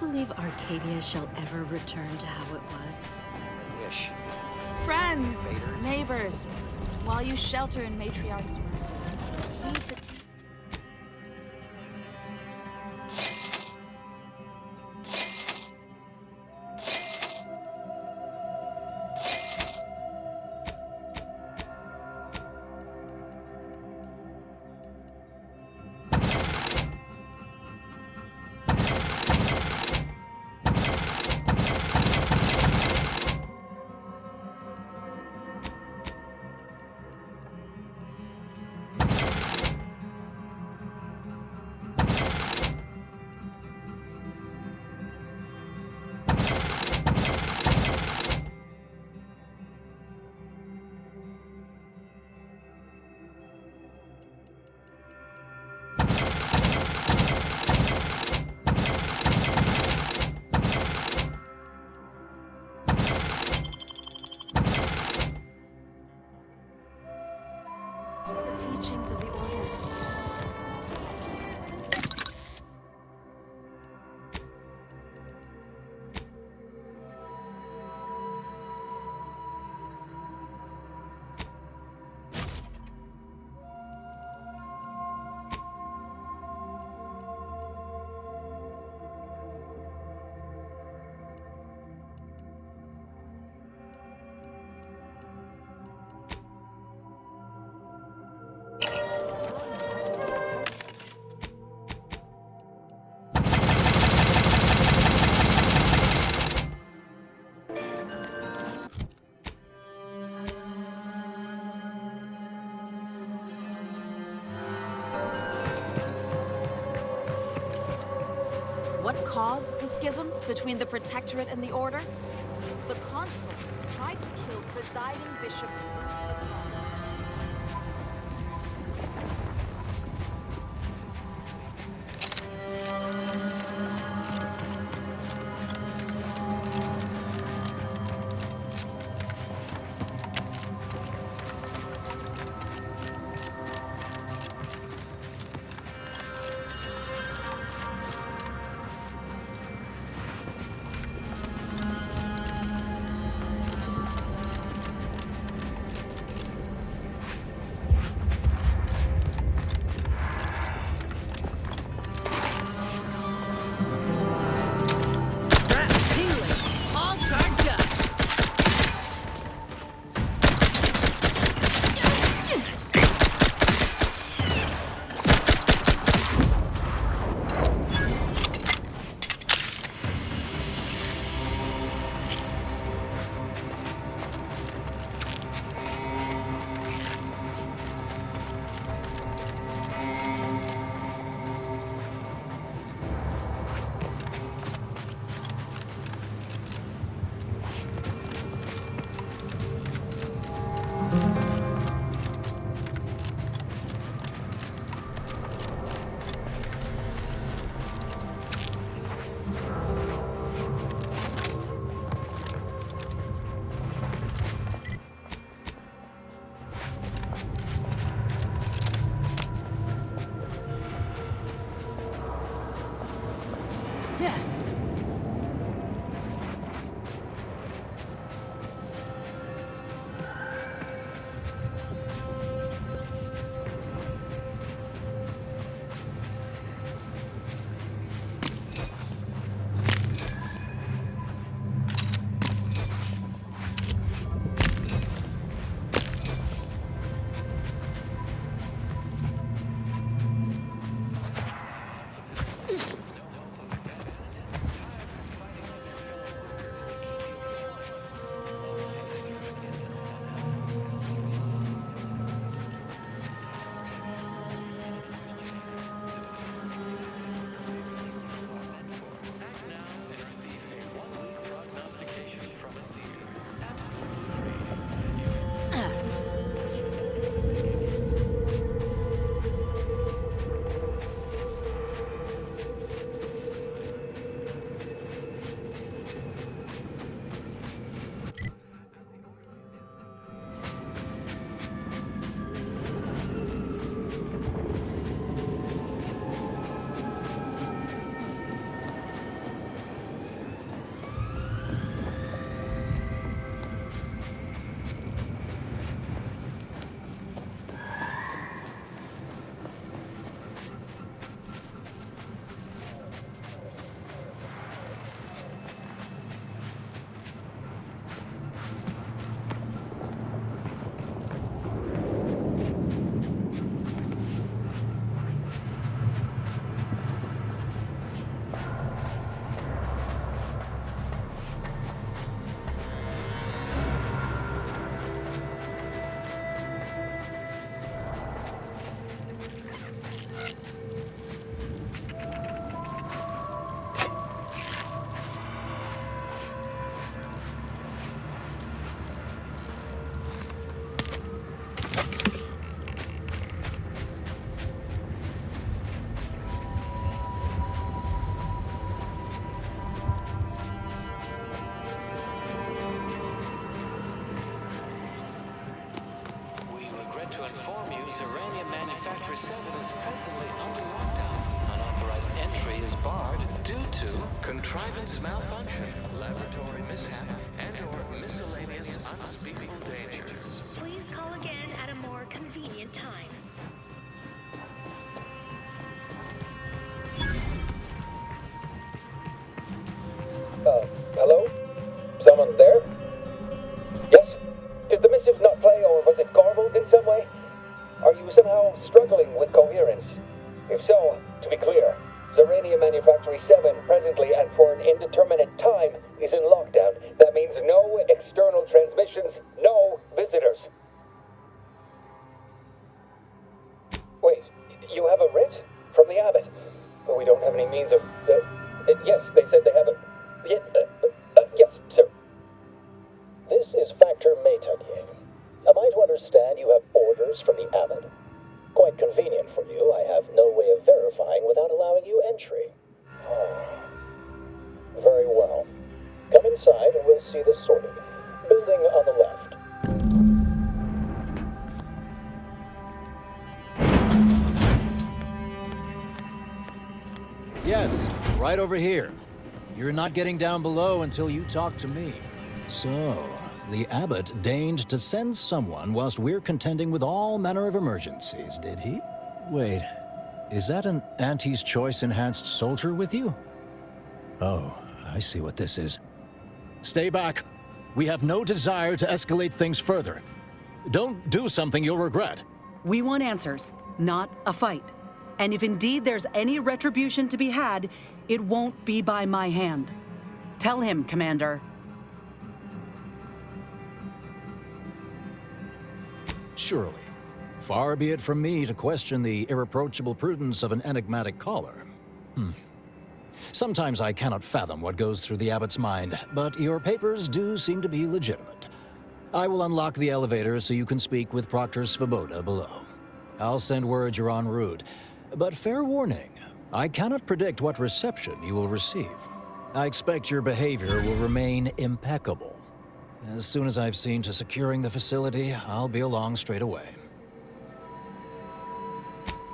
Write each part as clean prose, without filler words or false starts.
believe Arcadia shall ever return to how it was? I wish. Friends, neighbors, while you shelter in Matriarch's mercy, heed the teachings of the Order. What caused the schism between the Protectorate and the Order? The Consul tried to kill presiding Bishop to inform you Zeranium Manufactory 7 is presently under lockdown. Unauthorized entry is barred due to contrivance malfunction, laboratory mishap, and/or miscellaneous unspeakable dangers. Please call again at a more convenient time. Hello? Someone there? Yes? Did the missive not play, or was it garbled in some way? Are you somehow struggling with coherence? If so, to be clear, Zeranium Manufactory 7 presently and for an indeterminate time is in lockdown. That means no external transmissions, no visitors. Wait, you have a writ? From the abbot? But we don't have any means of... yes, they said they have a... yes, sir. This is Factor Métayer. Am I to understand you have orders from the abbot? Quite convenient for you. I have no way of verifying without allowing you entry. Very well. Come inside and we'll see this sorted. Building on the left. Yes, right over here. You're not getting down below until you talk to me. So, the abbot deigned to send someone whilst we're contending with all manner of emergencies, did he? Wait, is that an Auntie's Choice enhanced soldier with you? Oh, I see what this is. Stay back. We have no desire to escalate things further. Don't do something you'll regret. We want answers, not a fight. And if indeed there's any retribution to be had, it won't be by my hand. Tell him, Commander. Surely. Far be it from me to question the irreproachable prudence of an enigmatic caller. Sometimes I cannot fathom what goes through the abbot's mind, but your papers do seem to be legitimate. I will unlock the elevator so you can speak with Proctor Svoboda below. I'll send word you're en route, but fair warning, I cannot predict what reception you will receive. I expect your behavior will remain impeccable. As soon as I've seen to securing the facility, I'll be along straight away.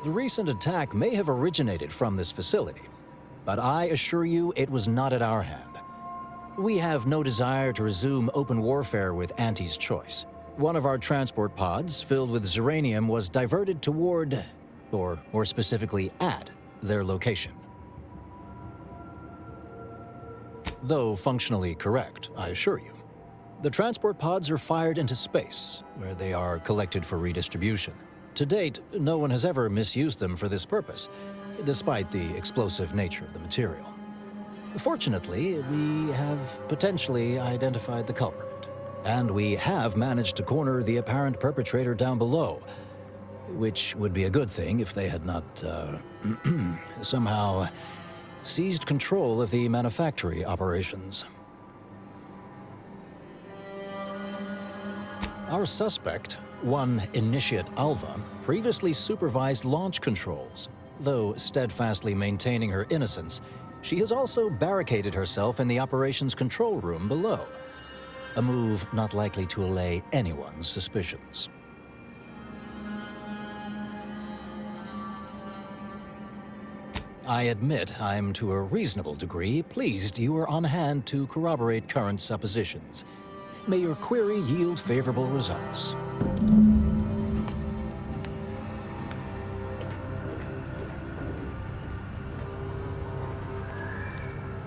The recent attack may have originated from this facility, but I assure you it was not at our hand. We have no desire to resume open warfare with Auntie's Choice. One of our transport pods, filled with Zeranium, was diverted toward, or more specifically at, their location. Though functionally correct, I assure you. The transport pods are fired into space, where they are collected for redistribution. To date, no one has ever misused them for this purpose, despite the explosive nature of the material. Fortunately, we have potentially identified the culprit, and we have managed to corner the apparent perpetrator down below, which would be a good thing if they had not, somehow seized control of the manufactory operations. Our suspect, one Initiate Alva, previously supervised launch controls. Though steadfastly maintaining her innocence, she has also barricaded herself in the operations control room below, a move not likely to allay anyone's suspicions. I admit I'm to a reasonable degree pleased you are on hand to corroborate current suppositions. May your query yield favorable results.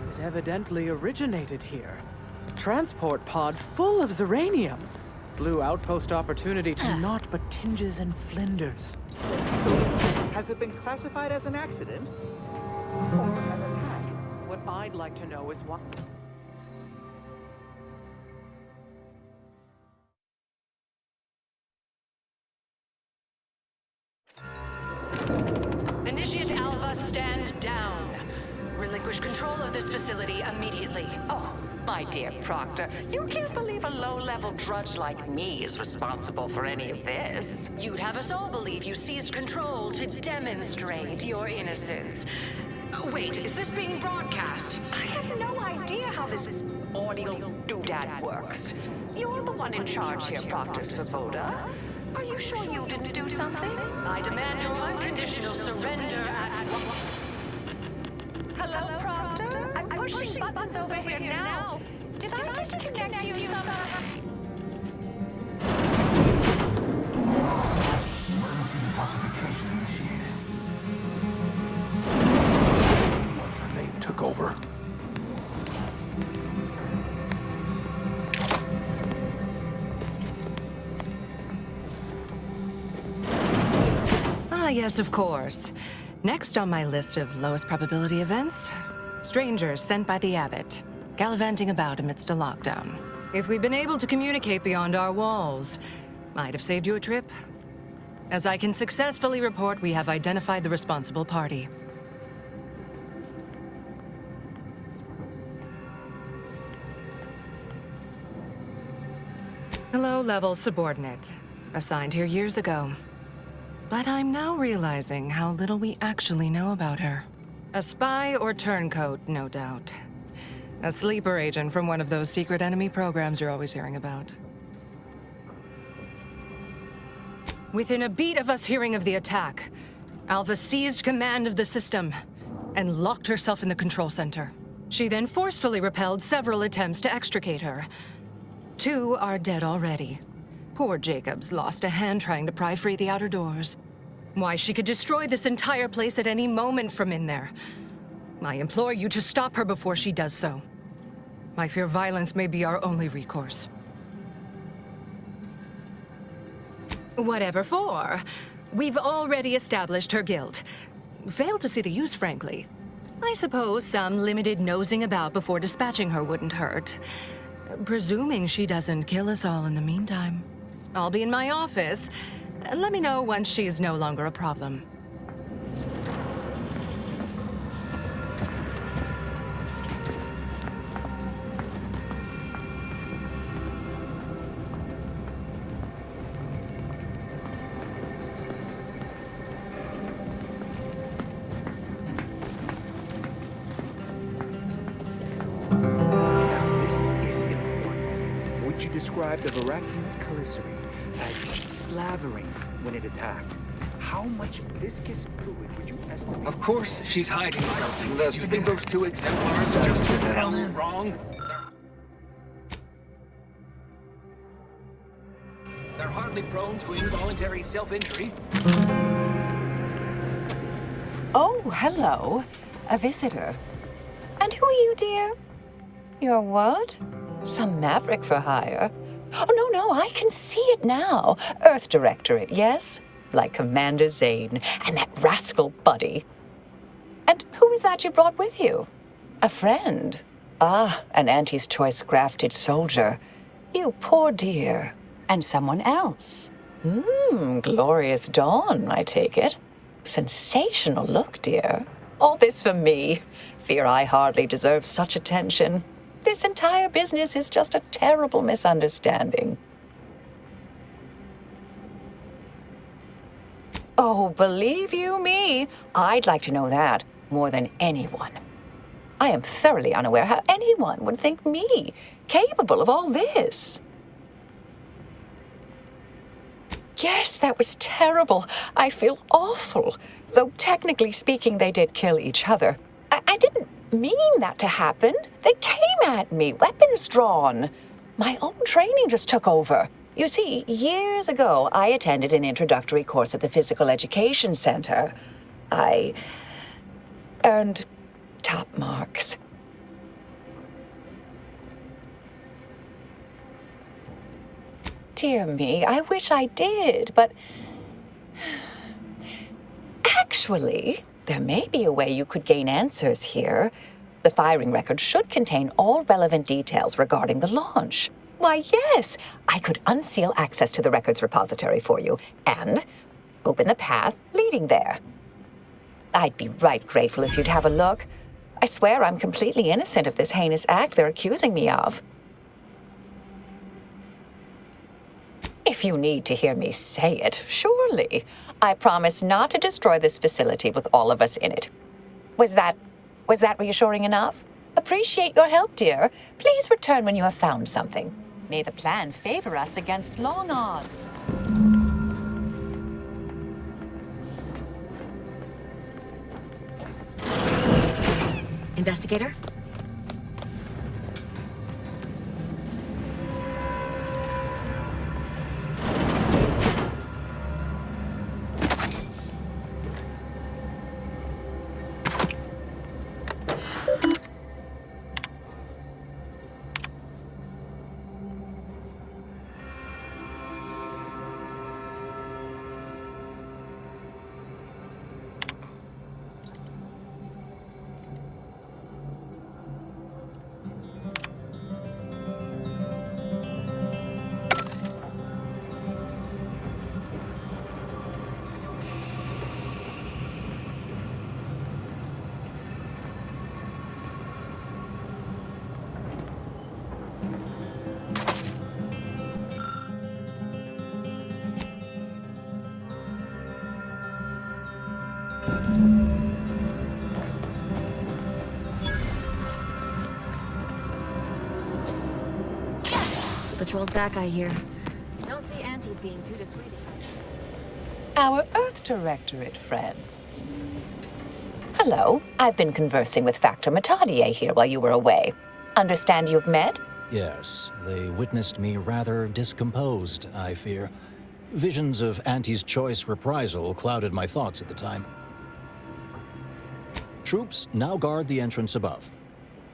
It evidently originated here. Transport pod full of Zeranium. Blue outpost opportunity to naught but tinges and flinders. Has it been classified as an accident? Or an attack? What I'd like to know is what... Initiate Alva, stand down. Relinquish control of this facility immediately. Oh, my dear Proctor, you can't believe a low-level drudge like me is responsible for any of this. You'd have us all believe you seized control to demonstrate your innocence. Wait, is this being broadcast? I have no idea how this audio doodad works. You're the one in charge here, Proctor Svoboda. Are you sure you didn't do something? I demand your unconditional surrender at Hello, Proctor? I'm pushing buttons over here now. Did I disconnect you somehow? Emergency detoxification initiated. What's her name took over? Ah, yes, of course. Next on my list of lowest probability events, strangers sent by the abbot, gallivanting about amidst a lockdown. If we'd been able to communicate beyond our walls, might have saved you a trip. As I can successfully report, we have identified the responsible party. Low-level subordinate, assigned here years ago. But I'm now realizing how little we actually know about her. A spy or turncoat, no doubt. A sleeper agent from one of those secret enemy programs you're always hearing about. Within a beat of us hearing of the attack, Alpha seized command of the system and locked herself in the control center. She then forcefully repelled several attempts to extricate her. 2 are dead already. Poor Jacobs lost a hand trying to pry free the outer doors. Why, she could destroy this entire place at any moment from in there. I implore you to stop her before she does so. I fear violence may be our only recourse. Whatever for. We've already established her guilt. Failed to see the use, frankly. I suppose some limited nosing about before dispatching her wouldn't hurt. Presuming she doesn't kill us all in the meantime. I'll be in my office. Let me know once she's no longer a problem. Described the V.A.L.E.R.I.E calicity as slavering when it attacked. How much viscous fluid would you estimate? Of course, she's hiding something. Do you think those 2 exemplars are just wrong? They're hardly prone to involuntary self-injury. Oh, hello. A visitor. And who are you, dear? You're what? Some maverick for hire? Oh, no, I can see it now. Earth Directorate, yes? Like Commander Zane and that rascal Buddy. And who is that you brought with you? A friend? Ah, an Auntie's Choice grafted soldier. You poor dear. And someone else. Glorious dawn, I take it. Sensational look, dear. All this for me. Fear I hardly deserve such attention. This entire business is just a terrible misunderstanding. Oh, believe you me, I'd like to know that more than anyone. I am thoroughly unaware how anyone would think me capable of all this. Yes, that was terrible. I feel awful. Though technically speaking, they did kill each other. I didn't mean that to happen. They came at me, weapons drawn. My own training just took over. You see, years ago, I attended an introductory course at the Physical Education Center. I earned top marks. Dear me, I wish I did, but actually, there may be a way you could gain answers here. The firing record should contain all relevant details regarding the launch. Why, yes, I could unseal access to the records repository for you and open the path leading there. I'd be right grateful if you'd have a look. I swear I'm completely innocent of this heinous act they're accusing me of. If you need to hear me say it, surely. I promise not to destroy this facility with all of us in it. Was that reassuring enough? Appreciate your help, dear. Please return when you have found something. May the plan favor us against long odds. Investigator? Patrol's back, I hear. Don't see Auntie's being too dissuading. Our Earth Directorate friend. Hello. I've been conversing with Factor Metadier here while you were away. Understand you've met? Yes, they witnessed me rather discomposed, I fear. Visions of Auntie's choice reprisal clouded my thoughts at the time. Troops now guard the entrance above.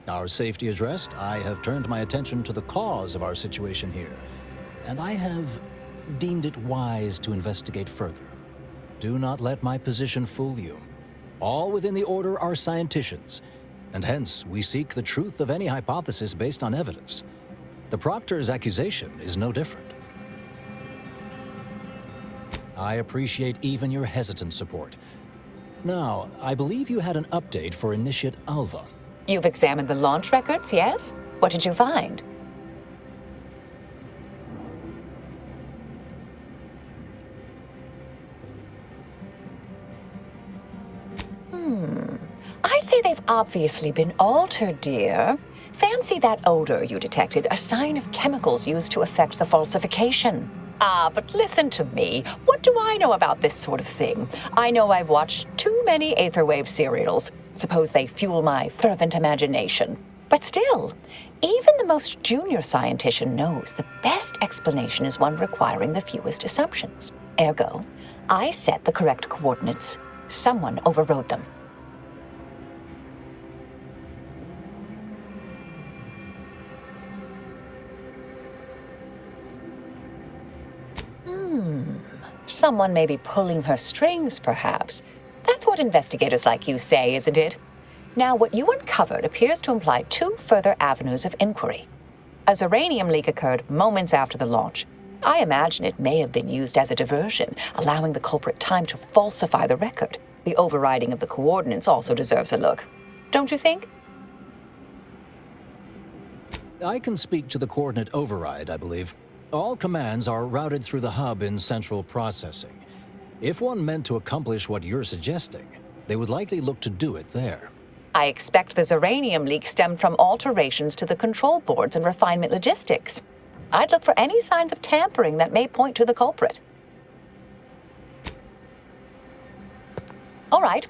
Our safety addressed, I have turned my attention to the cause of our situation here, and I have deemed it wise to investigate further. Do not let my position fool you. All within the Order are scienticians, and hence we seek the truth of any hypothesis based on evidence. The Proctor's accusation is no different. I appreciate even your hesitant support. Now, I believe you had an update for Initiate Alva. You've examined the launch records, yes? What did you find? I'd say they've obviously been altered, dear. Fancy that odor you detected, a sign of chemicals used to affect the falsification. Ah, but listen to me. What do I know about this sort of thing? I know I've watched too many Aetherwave serials. Suppose they fuel my fervent imagination. But still, even the most junior scientician knows the best explanation is one requiring the fewest assumptions. Ergo, I set the correct coordinates. Someone overrode them. Someone may be pulling her strings, perhaps. That's what investigators like you say, isn't it? Now, what you uncovered appears to imply two further avenues of inquiry. A Zeranium leak occurred moments after the launch. I imagine it may have been used as a diversion, allowing the culprit time to falsify the record. The overriding of the coordinates also deserves a look. Don't you think? I can speak to the coordinate override, I believe. All commands are routed through the hub in central processing. If one meant to accomplish what you're suggesting, they would likely look to do it there. I expect the Zeranium leak stemmed from alterations to the control boards and refinement logistics. I'd look for any signs of tampering that may point to the culprit. All right.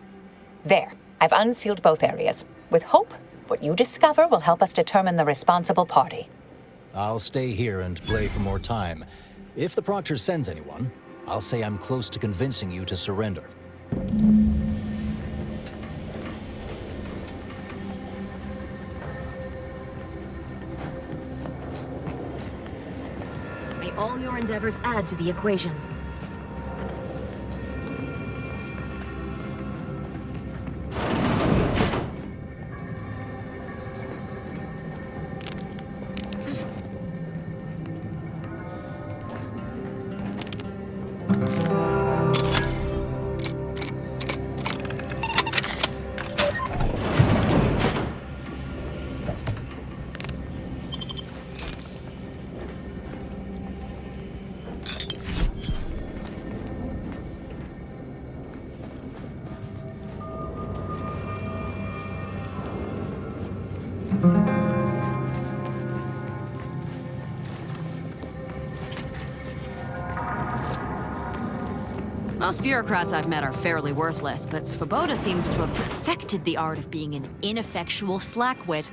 There. I've unsealed both areas. With hope, what you discover will help us determine the responsible party. I'll stay here and play for more time. If the Proctor sends anyone, I'll say I'm close to convincing you to surrender. May all your endeavors add to the equation. Most bureaucrats I've met are fairly worthless, but Svoboda seems to have perfected the art of being an ineffectual slackwit.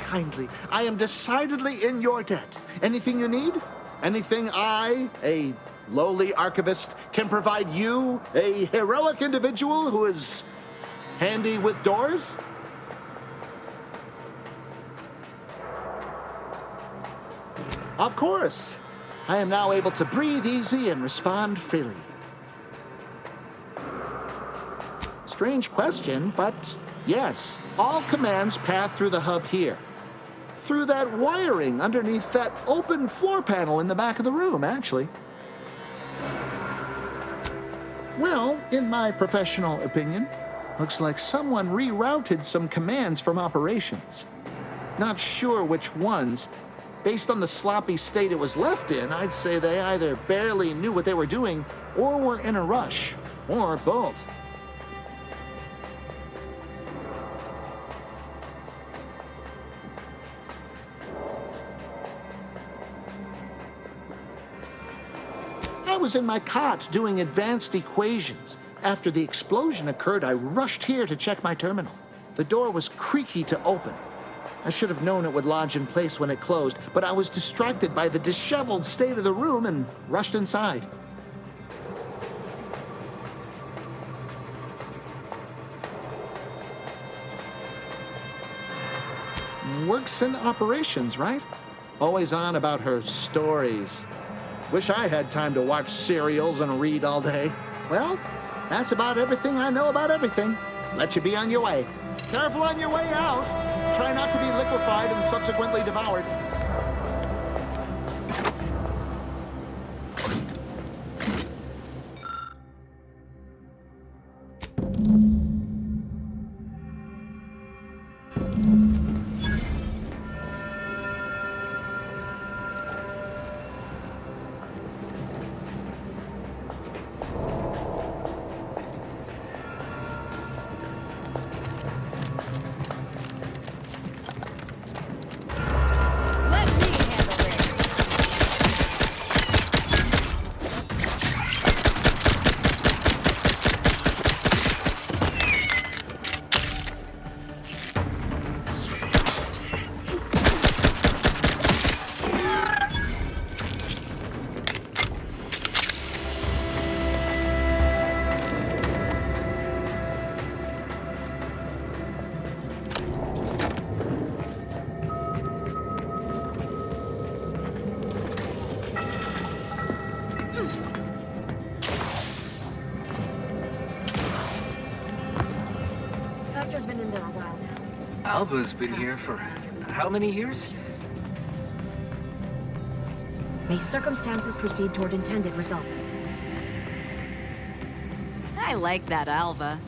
Kindly. I am decidedly in your debt. Anything you need? Anything I, a lowly archivist, can provide you, a heroic individual who is handy with doors? Of course. I am now able to breathe easy and respond freely. Strange question, but yes, all commands pass through the hub here. Through that wiring underneath that open floor panel in the back of the room, actually. Well, in my professional opinion, looks like someone rerouted some commands from operations. Not sure which ones. Based on the sloppy state it was left in, I'd say they either barely knew what they were doing or were in a rush, or both. I was in my cot doing advanced equations. After the explosion occurred, I rushed here to check my terminal. The door was creaky to open. I should have known it would lodge in place when it closed, but I was distracted by the disheveled state of the room and rushed inside. Works in operations, right? Always on about her stories. Wish I had time to watch serials and read all day. Well, that's about everything I know about everything. Let you be on your way. Careful on your way out. Try not to be liquefied and subsequently devoured. Let me Alva's been here for how many years? May circumstances proceed toward intended results. I like that Alva.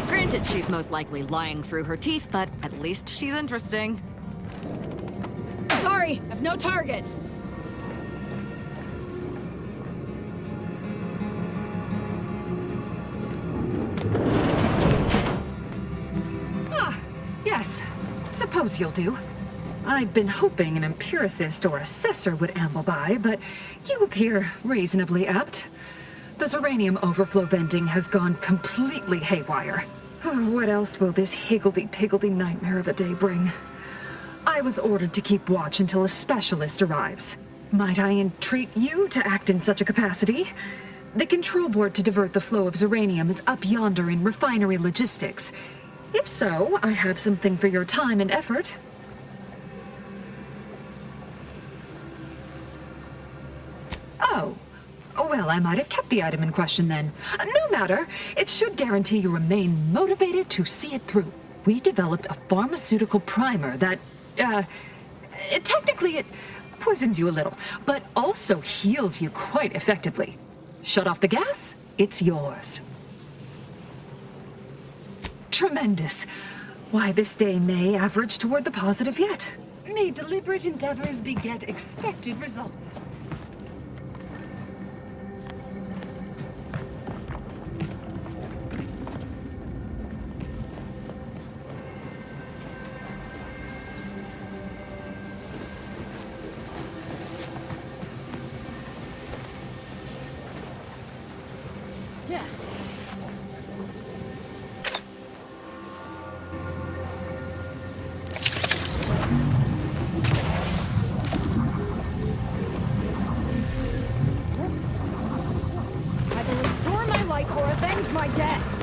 Granted, she's most likely lying through her teeth, but at least she's interesting. Sorry, I've no target. Yes, suppose you'll do. I'd been hoping an empiricist or assessor would amble by, but you appear reasonably apt. The Zeranium overflow venting has gone completely haywire. What else will this higgledy-piggledy nightmare of a day bring? I was ordered to keep watch until a specialist arrives. Might I entreat you to act in such a capacity? The control board to divert the flow of Zeranium is up yonder in refinery logistics. If so, I have something for your time and effort. Oh. Well, I might have kept the item in question then. No matter. It should guarantee you remain motivated to see it through. We developed a pharmaceutical primer that, technically it poisons you a little, but also heals you quite effectively. Shut off the gas, it's yours. Tremendous. Why, this day may average toward the positive yet. May deliberate endeavors beget expected results. Yeah. I will restore my life or avenge my death.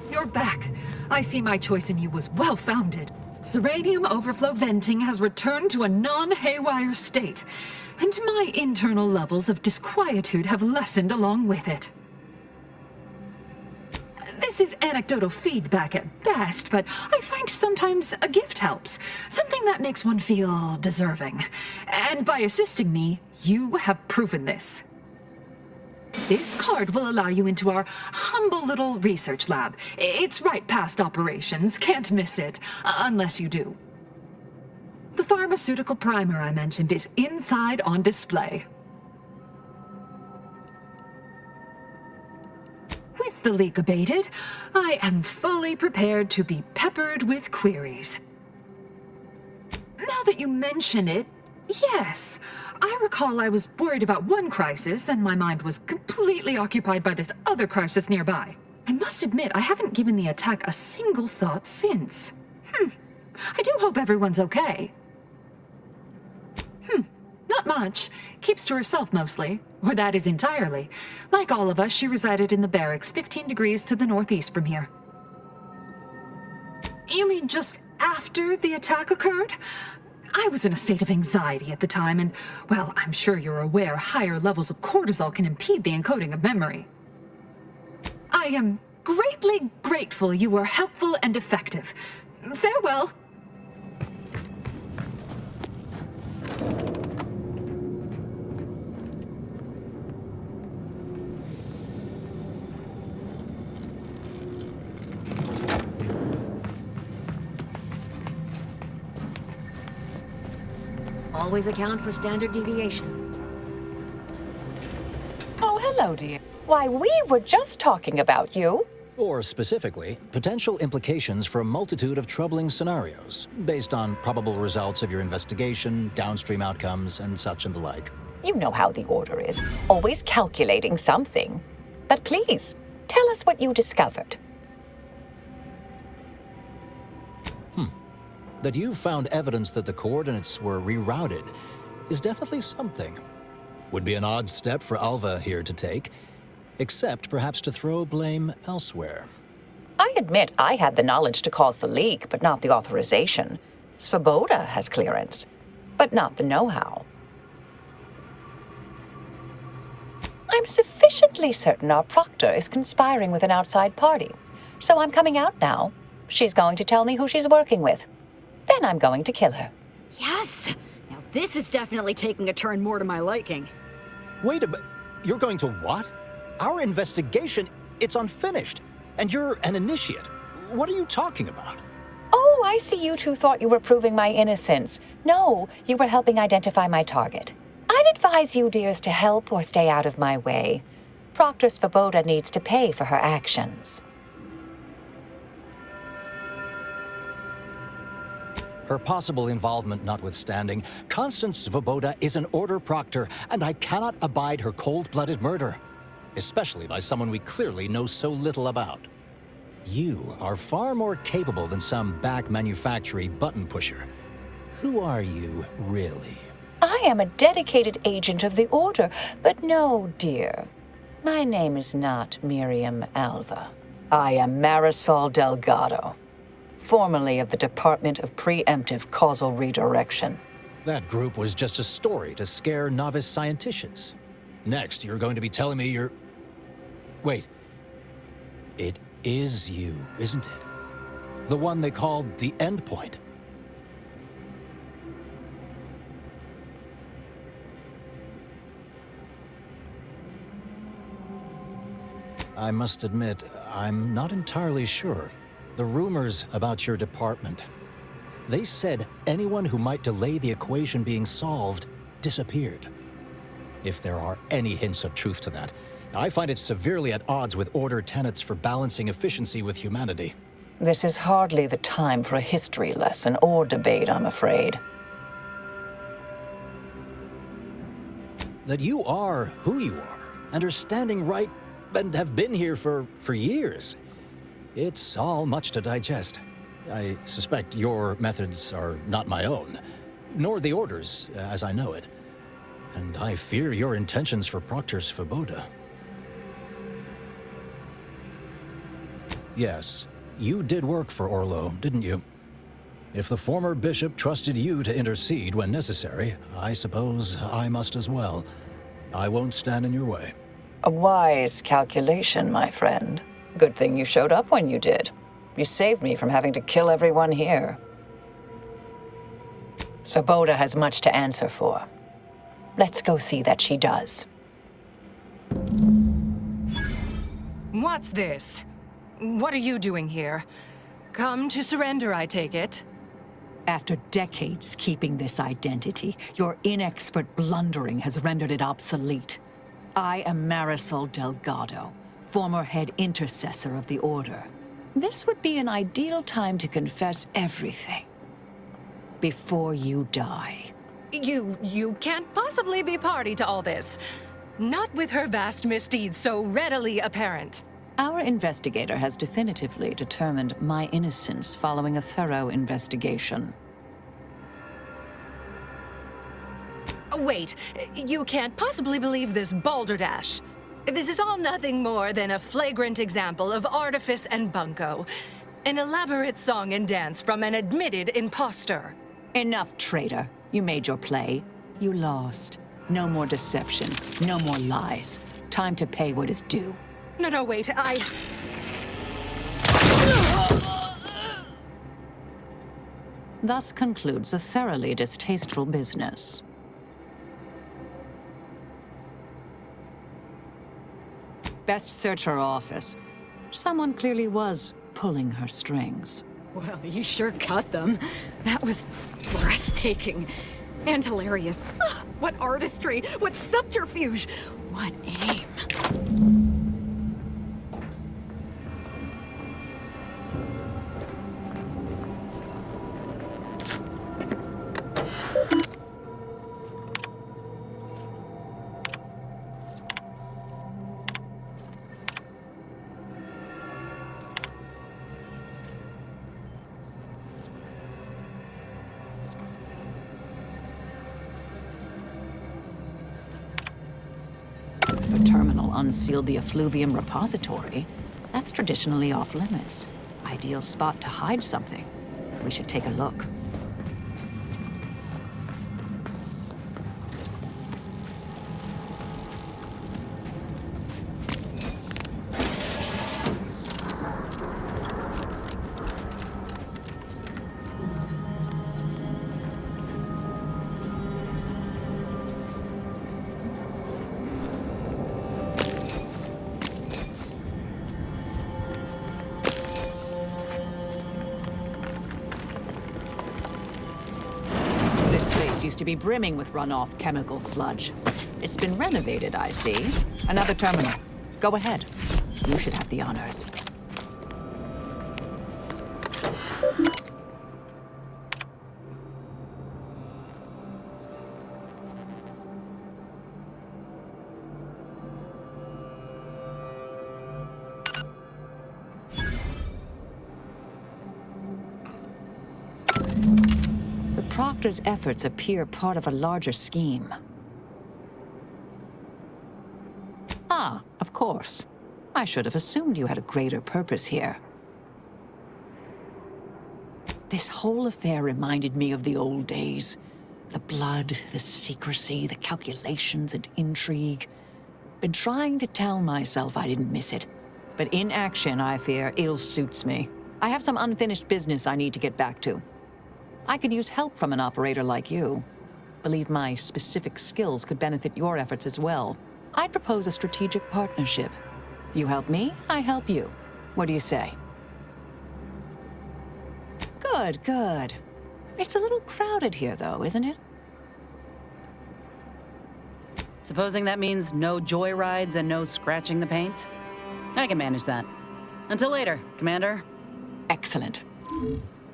You're back. I see my choice in you was well-founded. Zeranium overflow venting has returned to a non-haywire state, and my internal levels of disquietude have lessened along with it. This is anecdotal feedback at best, but I find sometimes a gift helps. Something that makes one feel deserving. And by assisting me, you have proven this. This card will allow you into our humble little research lab. It's right past operations, can't miss it, unless you do. The pharmaceutical primer I mentioned is inside on display. With the leak abated, I am fully prepared to be peppered with queries. Now that you mention it, yes, I recall I was worried about one crisis, then my mind was completely occupied by this other crisis nearby. I must admit, I haven't given the attack a single thought since. I do hope everyone's okay. Not much. Keeps to herself mostly. Or that is entirely. Like all of us, she resided in the barracks 15 degrees to the northeast from here. You mean just after the attack occurred? I was in a state of anxiety at the time, and, well, I'm sure you're aware higher levels of cortisol can impede the encoding of memory. I am greatly grateful you were helpful and effective. Farewell. Always account for standard deviation. Oh, hello, dear. Why, we were just talking about you. Or specifically, potential implications for a multitude of troubling scenarios, based on probable results of your investigation, downstream outcomes, and such and the like. You know how the Order is, always calculating something. But please, tell us what you discovered. That you found evidence that the coordinates were rerouted is definitely something. Would be an odd step for Alva here to take, except perhaps to throw blame elsewhere. I admit I had the knowledge to cause the leak, but not the authorization. Svoboda has clearance, but not the know-how. I'm sufficiently certain our proctor is conspiring with an outside party, so I'm coming out now. She's going to tell me who she's working with. Then I'm going to kill her. Yes! Now this is definitely taking a turn more to my liking. Wait a minute. You're going to what? Our investigation, it's unfinished. And you're an initiate. What are you talking about? Oh, I see you two thought you were proving my innocence. No, you were helping identify my target. I'd advise you, dears, to help or stay out of my way. Proctor Svoboda needs to pay for her actions. Her possible involvement notwithstanding, Constance Svoboda is an Order proctor, and I cannot abide her cold-blooded murder. Especially by someone we clearly know so little about. You are far more capable than some back manufacturing button pusher. Who are you, really? I am a dedicated agent of the Order, but no, dear. My name is not Miriam Alva. I am Marisol Delgado, formerly of the Department of Preemptive Causal Redirection. That group was just a story to scare novice scienticians. Next, you're going to be telling me you're... Wait. It is you, isn't it? The one they called the Endpoint. I must admit, I'm not entirely sure. The rumors about your department. They said anyone who might delay the equation being solved disappeared. If there are any hints of truth to that, I find it severely at odds with Order tenets for balancing efficiency with humanity. This is hardly the time for a history lesson or debate, I'm afraid. That you are who you are, and are standing right, and have been here for years. It's all much to digest. I suspect your methods are not my own, nor the Order's, as I know it. And I fear your intentions for Proctor Svoboda. Yes, you did work for Orlo, didn't you? If the former bishop trusted you to intercede when necessary, I suppose I must as well. I won't stand in your way. A wise calculation, my friend. Good thing you showed up when you did. You saved me from having to kill everyone here. Svoboda has much to answer for. Let's go see that she does. What's this? What are you doing here? Come to surrender, I take it? After decades keeping this identity, your inexpert blundering has rendered it obsolete. I am Marisol Delgado, former head intercessor of the Order. This would be an ideal time to confess everything before you die. You can't possibly be party to all this. Not with her vast misdeeds so readily apparent. Our investigator has definitively determined my innocence following a thorough investigation. Wait, you can't possibly believe this balderdash. This is all nothing more than a flagrant example of artifice and bunco. An elaborate song and dance from an admitted imposter. Enough, traitor. You made your play. You lost. No more deception. No more lies. Time to pay what is due. No, wait, Thus concludes a thoroughly distasteful business. Best search her office. Someone clearly was pulling her strings. Well, you sure cut them. That was breathtaking. And hilarious. Ah, what artistry! What subterfuge! What aim! The terminal unsealed the effluvium repository. That's traditionally off limits. Ideal spot to hide something. We should take a look. This space used to be brimming with runoff chemical sludge. It's been renovated, I see. Another terminal. Go ahead. You should have the honors. The Proctor's efforts appear part of a larger scheme. Ah, of course. I should have assumed you had a greater purpose here. This whole affair reminded me of the old days. The blood, the secrecy, the calculations and intrigue. Been trying to tell myself I didn't miss it. But in action, I fear, ill suits me. I have some unfinished business I need to get back to. I could use help from an operator like you. Believe my specific skills could benefit your efforts as well. I'd propose a strategic partnership. You help me, I help you. What do you say? Good, good. It's a little crowded here, though, isn't it? Supposing that means no joyrides and no scratching the paint? I can manage that. Until later, Commander. Excellent.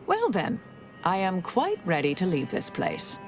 Well then, I am quite ready to leave this place.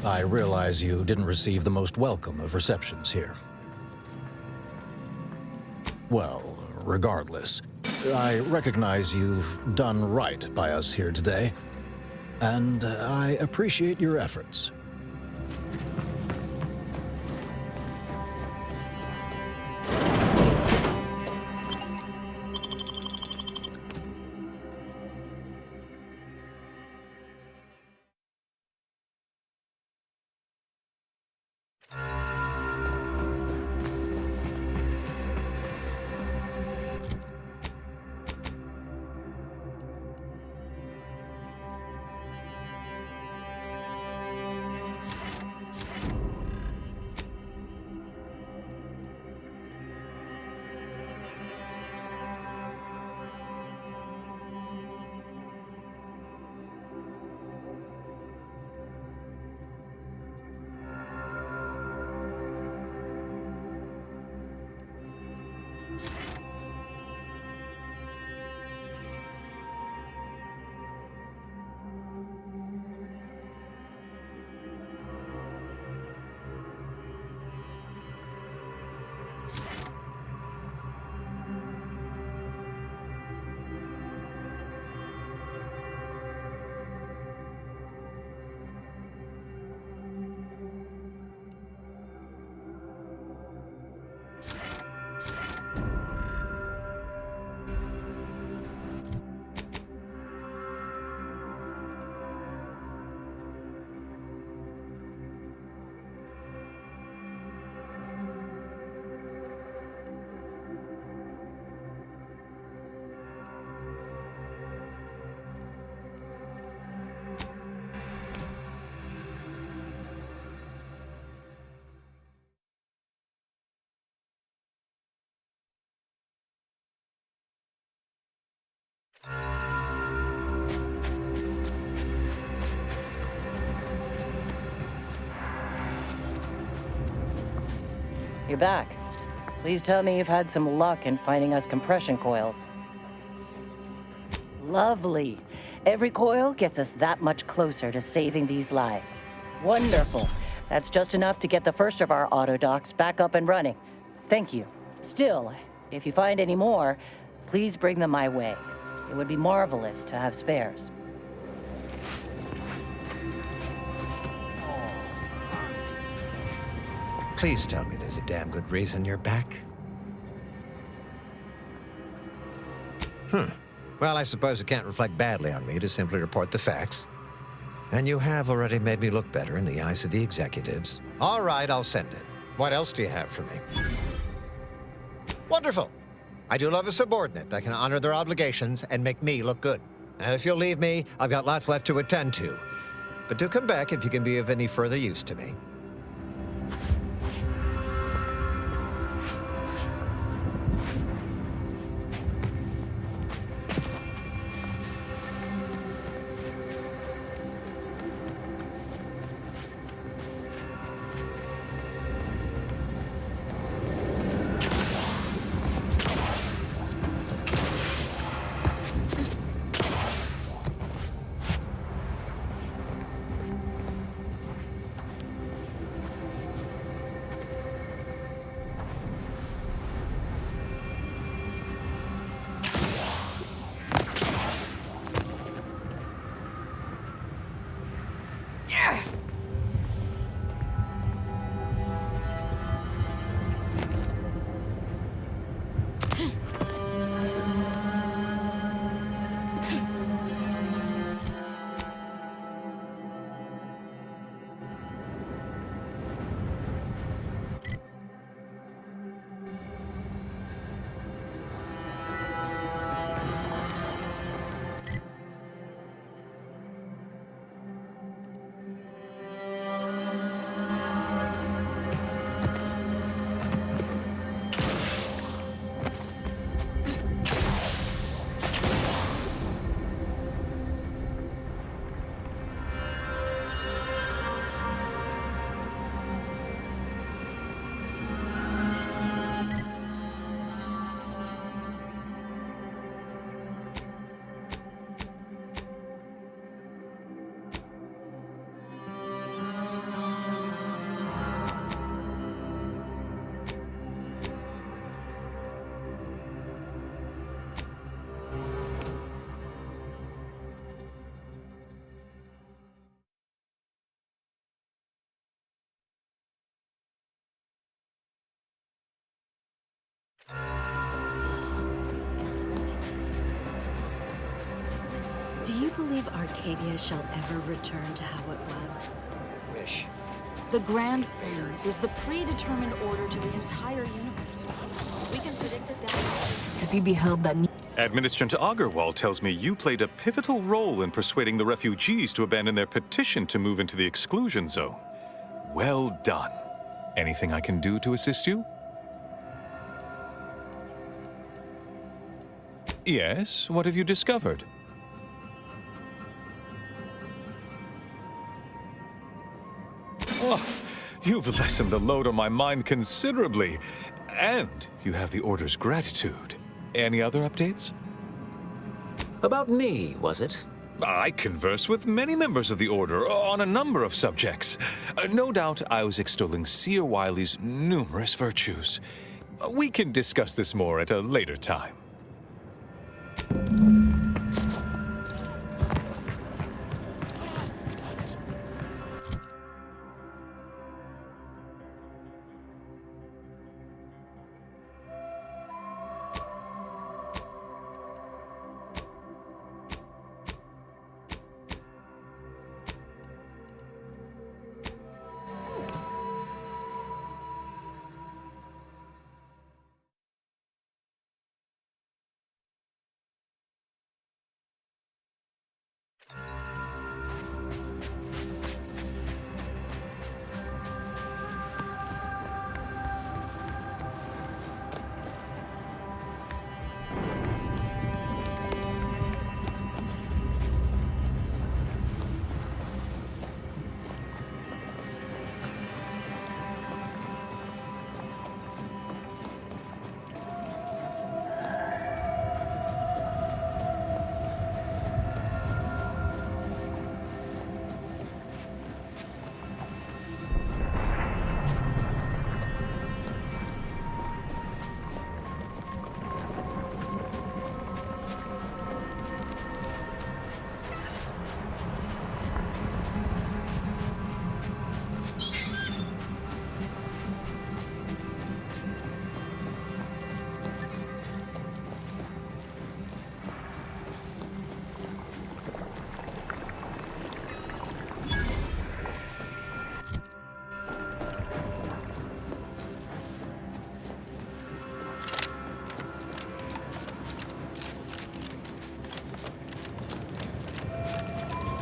I realize you didn't receive the most welcome of receptions here. Well, regardless, I recognize you've done right by us here today, and I appreciate your efforts. You're back. Please tell me you've had some luck in finding us compression coils. Lovely. Every coil gets us that much closer to saving these lives. Wonderful. That's just enough to get the first of our auto docks back up and running. Thank you. Still, if you find any more, please bring them my way. It would be marvelous to have spares. Please tell me there's a damn good reason you're back. Well, I suppose it can't reflect badly on me to simply report the facts. And you have already made me look better in the eyes of the executives. All right, I'll send it. What else do you have for me? Wonderful. I do love a subordinate that can honor their obligations and make me look good. And if you'll leave me, I've got lots left to attend to. But do come back if you can be of any further use to me. Do you believe Arcadia shall ever return to how it was? Wish. The Grand Plan is the predetermined order to the entire universe. We can predict it down. Have you beheld that? Administrator Agarwal tells me you played a pivotal role in persuading the refugees to abandon their petition to move into the exclusion zone. Well done. Anything I can do to assist you? Yes, what have you discovered? Oh, you've lessened the load on my mind considerably. And you have the Order's gratitude. Any other updates? About me, was it? I converse with many members of the Order on a number of subjects. No doubt I was extolling Seer Wiley's numerous virtues. We can discuss this more at a later time.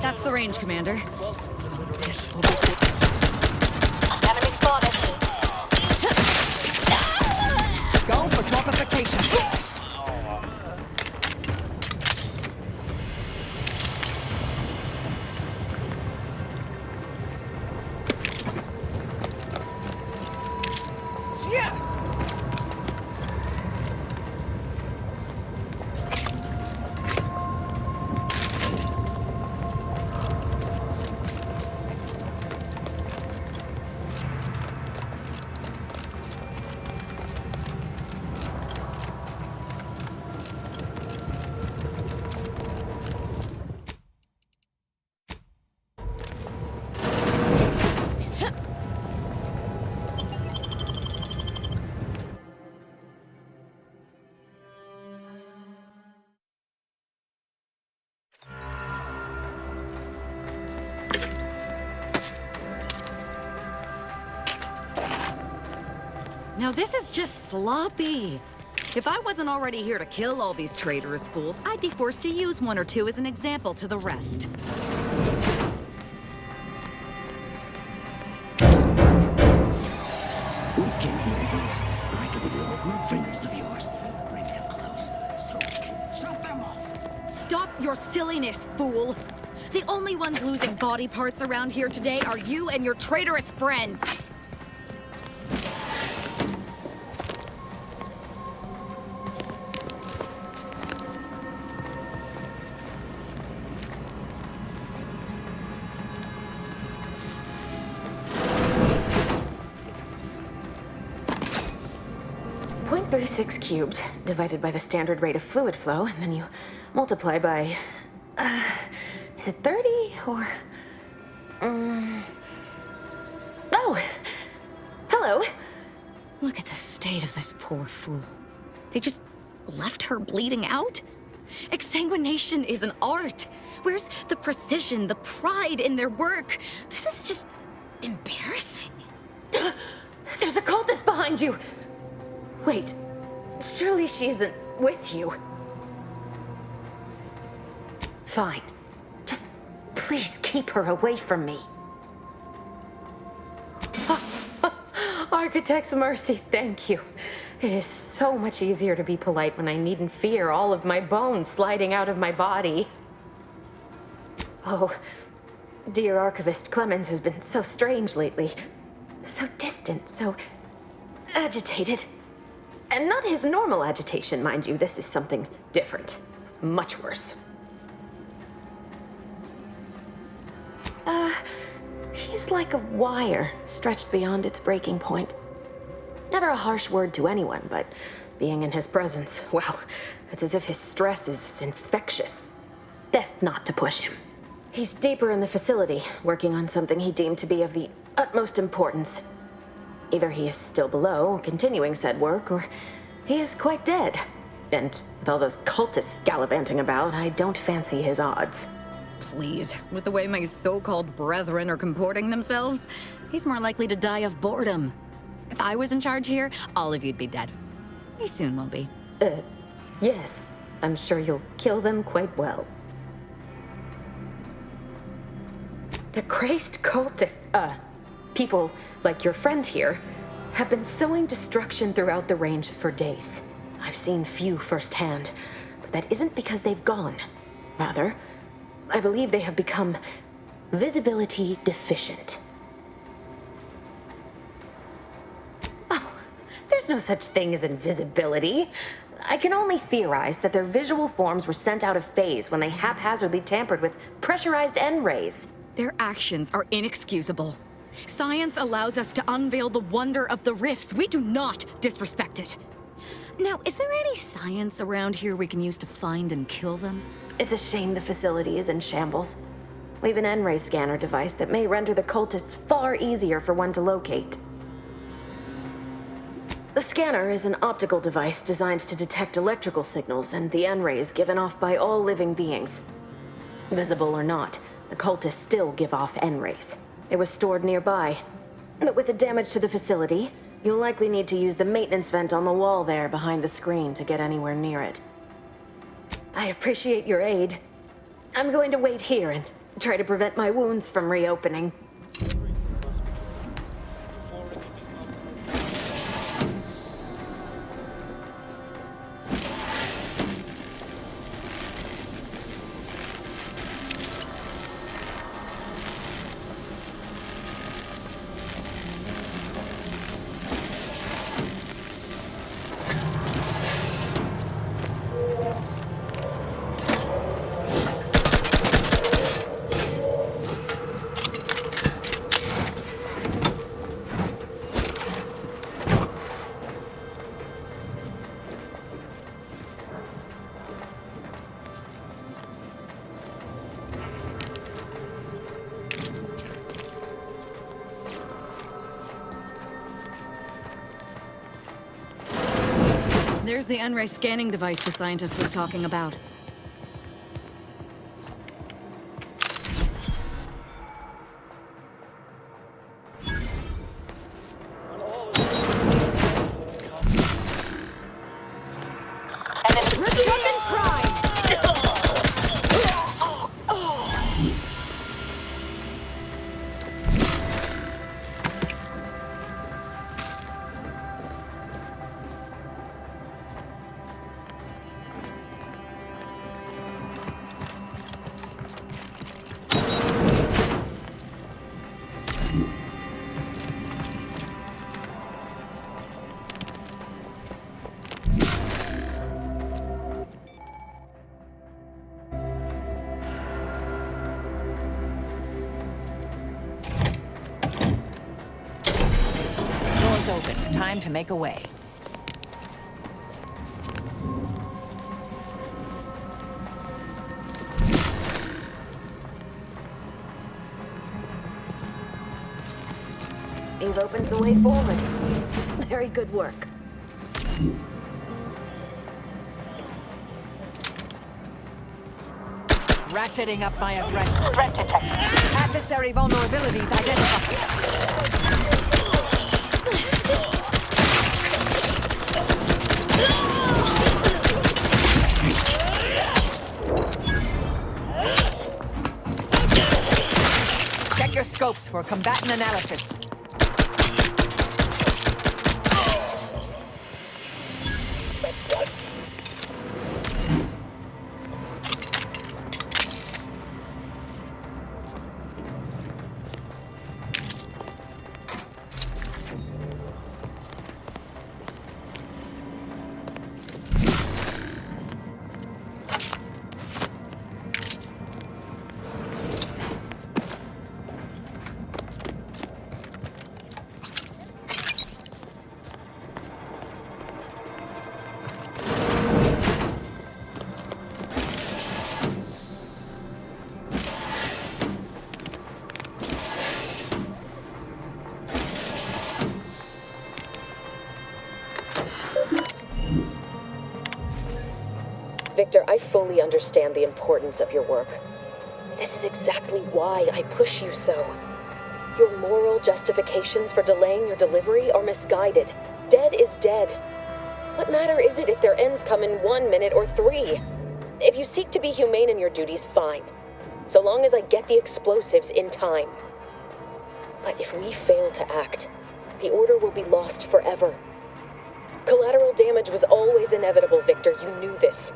That's the range, Commander. This will be... Enemy spotted. Go for tropification. Now this is just sloppy. If I wasn't already here to kill all these traitorous fools, I'd be forced to use one or two as an example to the rest. We can hear these regular group fingers of yours. Bring them close so we can chop them off. Stop your silliness, fool! The only ones losing body parts around here today are you and your traitorous friends. .36 cubed divided by the standard rate of fluid flow, and then you multiply by, is it 30 or, oh, hello. Look at the state of this poor fool. They just left her bleeding out? Exsanguination is an art. Where's the precision, the pride in their work? This is just embarrassing. There's a cultist behind you. Wait, surely she isn't with you. Fine. Just please keep her away from me. Architect's mercy, thank you. It is so much easier to be polite when I needn't fear all of my bones sliding out of my body. Oh, dear Archivist Clemens has been so strange lately. So distant, so agitated. And not his normal agitation, mind you. This is something different. Much worse. He's like a wire stretched beyond its breaking point. Never a harsh word to anyone, but being in his presence, well, it's as if his stress is infectious. Best not to push him. He's deeper in the facility, working on something he deemed to be of the utmost importance. Either he is still below, continuing said work, or he is quite dead. And with all those cultists gallivanting about, I don't fancy his odds. Please, with the way my so-called brethren are comporting themselves, he's more likely to die of boredom. If I was in charge here, all of you'd be dead. He soon will be. Yes. I'm sure you'll kill them quite well. The crazed cultists, people like your friend here, have been sowing destruction throughout the range for days. I've seen few firsthand, but that isn't because they've gone. Rather, I believe they have become visibility deficient. Oh, there's no such thing as invisibility. I can only theorize that their visual forms were sent out of phase when they haphazardly tampered with pressurized N-rays. Their actions are inexcusable. Science allows us to unveil the wonder of the rifts. We do not disrespect it. Now, is there any science around here we can use to find and kill them? It's a shame the facility is in shambles. We've an N-ray scanner device that may render the cultists far easier for one to locate. The scanner is an optical device designed to detect electrical signals and the N-rays given off by all living beings. Visible or not, the cultists still give off N-rays. It was stored nearby. But with the damage to the facility, you'll likely need to use the maintenance vent on the wall there behind the screen to get anywhere near it. I appreciate your aid. I'm going to wait here and Try to prevent my wounds from reopening. There's the N-ray scanning device the scientist was talking about. Doors open. Time to make a way. You've opened the way forward. Very good work. Ratcheting up my aggression. Threat detected. Adversary vulnerabilities identified. Check your scopes for combatant analysis. Victor, I fully understand the importance of your work. This is exactly why I push you so. Your moral justifications for delaying your delivery are misguided. Dead is dead. What matter is it if their ends come in 1 minute or 3? If you seek to be humane in your duties, fine. So long as I get the explosives in time. But if we fail to act, the Order will be lost forever. Collateral damage was always inevitable, Victor. You knew this.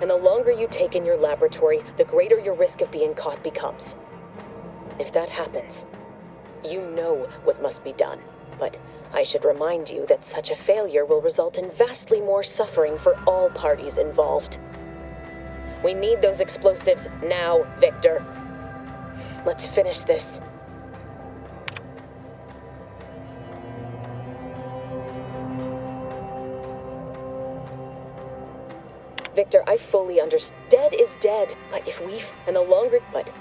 And the longer you take in your laboratory, the greater your risk of being caught becomes. If that happens, you know what must be done. But I should remind you that such a failure will result in vastly more suffering for all parties involved. We need those explosives now, Victor. Let's finish this. Victor, I fully understand. Dead is dead. But if we... And the longer... But...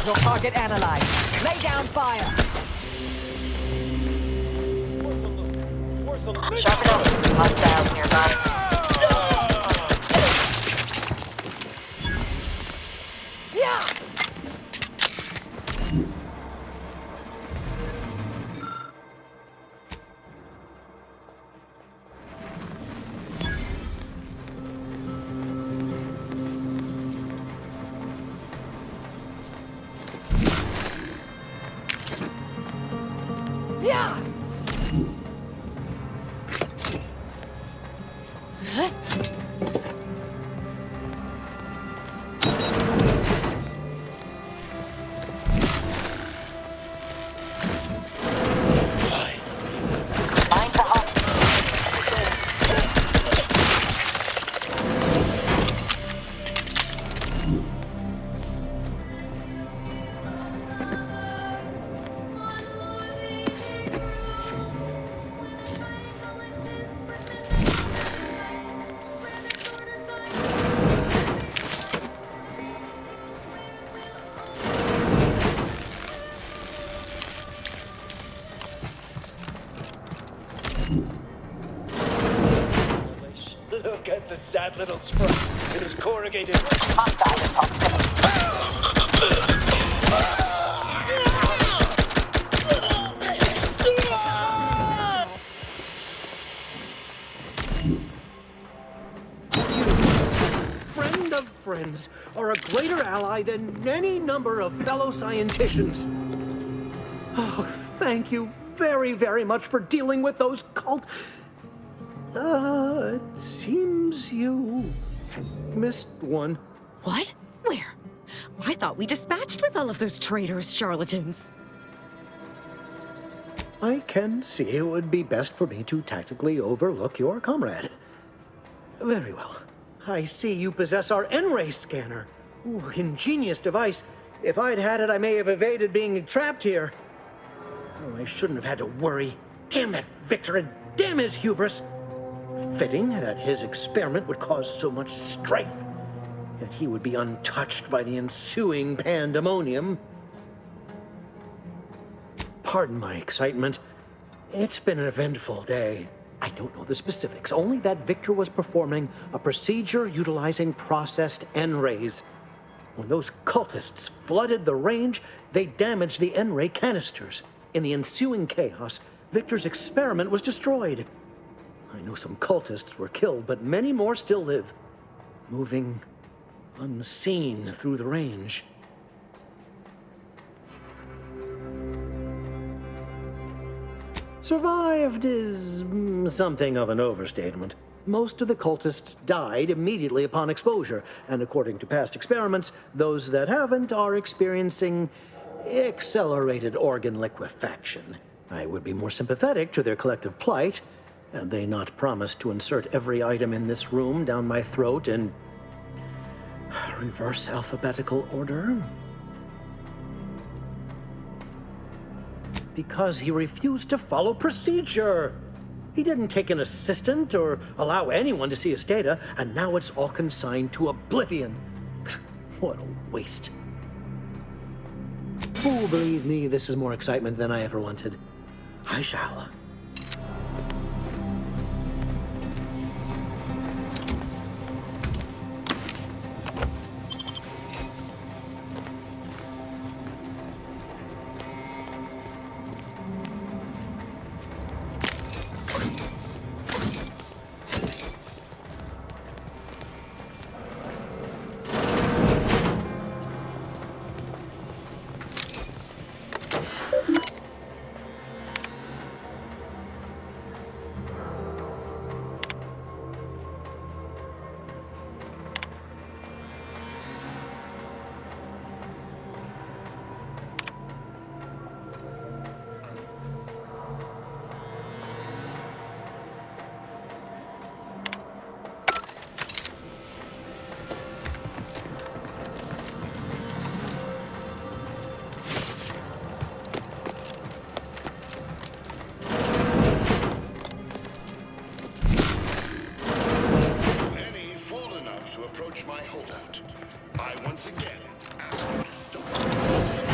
Potential target analyzed. Lay down fire. Hostiles nearby. Look at the sad little sprite in his corrugated. Friend of friends are a greater ally than any number of fellow scienticians. Oh, thank you very, very much for dealing with those cult... it seems you missed one. What? Where? I thought we dispatched with all of those traitorous charlatans. I can see it would be best for me to tactically overlook your comrade. Very well. I see you possess our N-ray scanner. Ooh, ingenious device. If I'd had it, I may have evaded being trapped here. Oh, I shouldn't have had to worry. Damn that Victor and damn his hubris. Fitting that his experiment would cause so much strife, yet he would be untouched by the ensuing pandemonium. Pardon my excitement. It's been an eventful day. I don't know the specifics, only that Victor was performing a procedure utilizing processed N-rays. When those cultists flooded the range, they damaged the N-ray canisters. In the ensuing chaos, Victor's experiment was destroyed. I know some cultists were killed, but many more still live, moving unseen through the range. Survived is something of an overstatement. Most of the cultists died immediately upon exposure, and according to past experiments, those that haven't are experiencing accelerated organ liquefaction. I would be more sympathetic to their collective plight, and they not promise to insert every item in this room down my throat in reverse alphabetical order. Because he refused to follow procedure. He didn't take an assistant or allow anyone to see his data, and now it's all consigned to oblivion. What a waste. Oh, believe me, this is more excitement than I ever wanted. I shall. My holdout. I once again ask you to stop.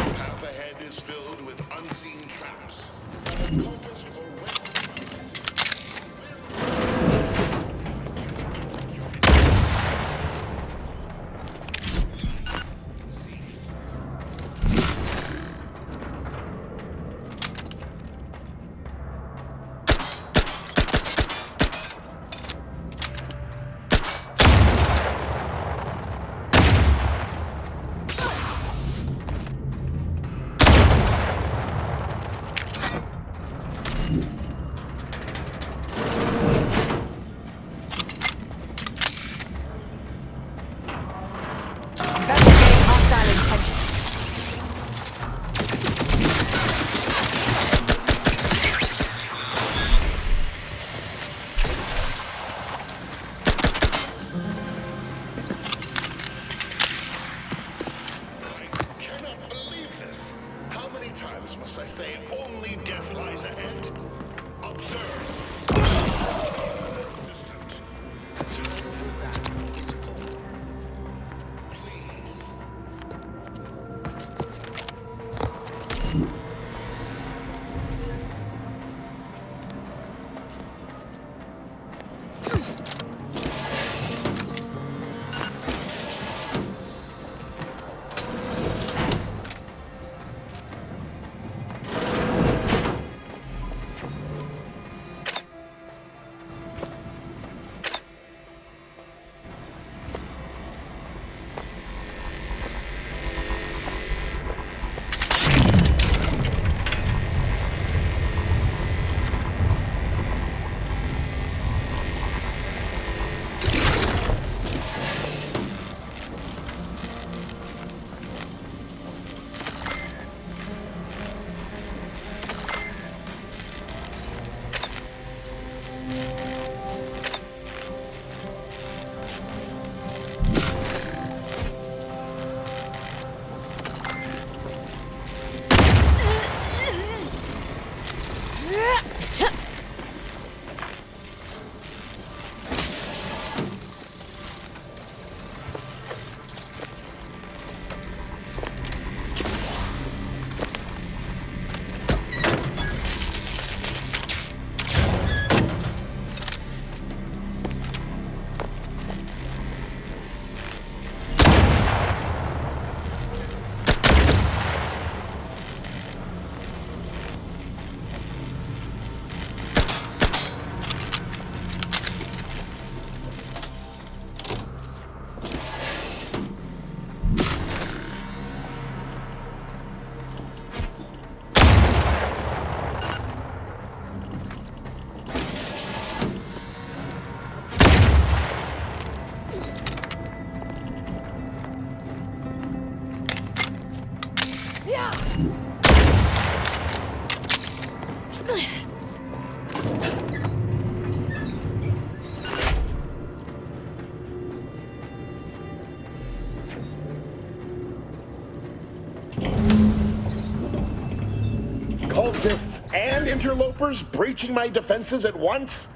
Cultists and interlopers breaching my defenses at once?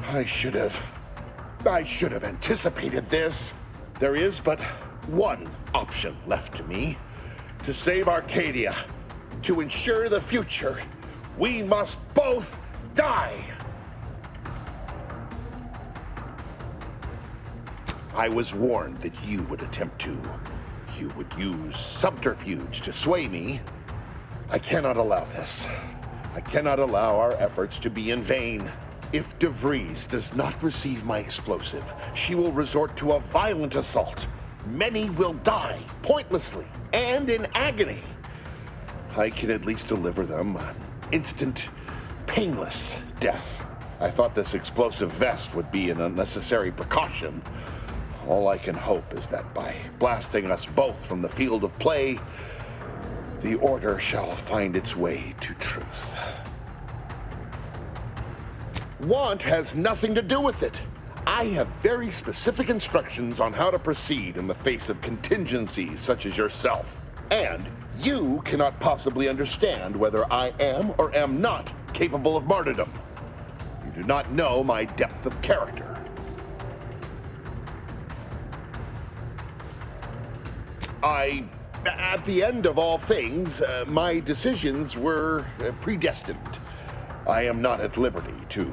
I should have anticipated this. There is but one option left to me. To save Arcadia, to ensure the future, we must both die. I was warned that you would attempt to. You would use subterfuge to sway me. I cannot allow this. I cannot allow our efforts to be in vain. If DeVries does not receive my explosive, she will resort to a violent assault. Many will die, pointlessly, and in agony. I can at least deliver them an instant, painless death. I thought this explosive vest would be an unnecessary precaution. All I can hope is that by blasting us both from the field of play, the Order shall find its way to truth. Want has nothing to do with it. I have very specific instructions on how to proceed in the face of contingencies such as yourself. And you cannot possibly understand whether I am or am not capable of martyrdom. You do not know my depth of character. At the end of all things, my decisions were predestined. I am not at liberty to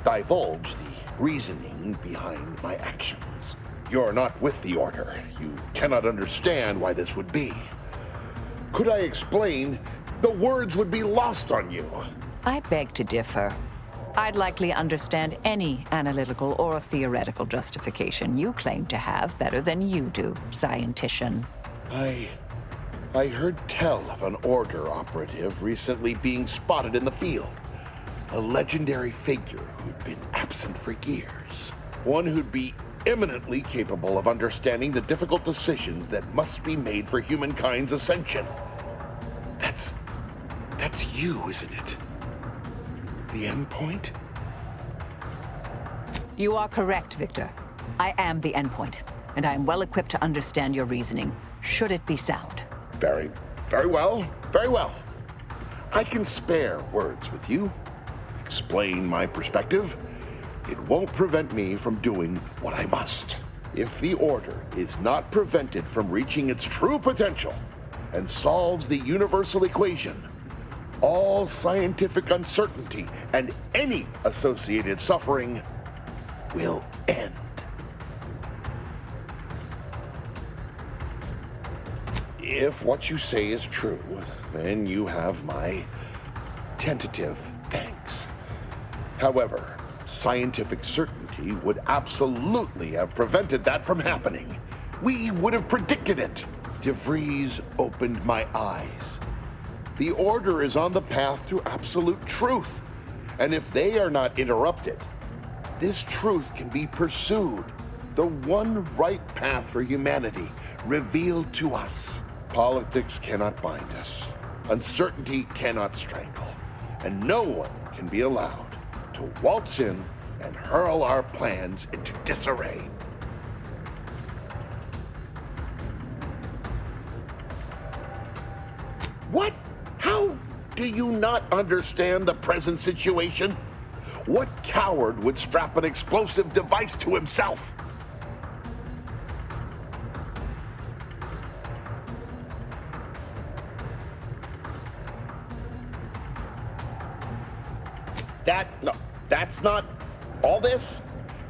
divulge the reasoning behind my actions. You're not with the Order. You cannot understand why this would be. Could I explain, the words would be lost on you. I beg to differ. I'd likely understand any analytical or theoretical justification you claim to have better than you do, scientician. I heard tell of an Order operative recently being spotted in the field. A legendary figure who'd been absent for years. One who'd be eminently capable of understanding the difficult decisions that must be made for humankind's ascension. That's you, isn't it? The endpoint? You are correct, Victor. I am the endpoint, and I am well equipped to understand your reasoning, should it be sound. Very well, very well. I can spare words with you, explain my perspective. It won't prevent me from doing what I must. If the Order is not prevented from reaching its true potential and solves the universal equation, all scientific uncertainty and any associated suffering will end. If what you say is true, then you have my tentative thanks. However, scientific certainty would absolutely have prevented that from happening. We would have predicted it. DeVries opened my eyes. The Order is on the path to absolute truth. And if they are not interrupted, this truth can be pursued. The one right path for humanity revealed to us. Politics cannot bind us. Uncertainty cannot strangle. And no one can be allowed to waltz in and hurl our plans into disarray. What? How do you not understand the present situation? What coward would strap an explosive device to himself? That's not all this.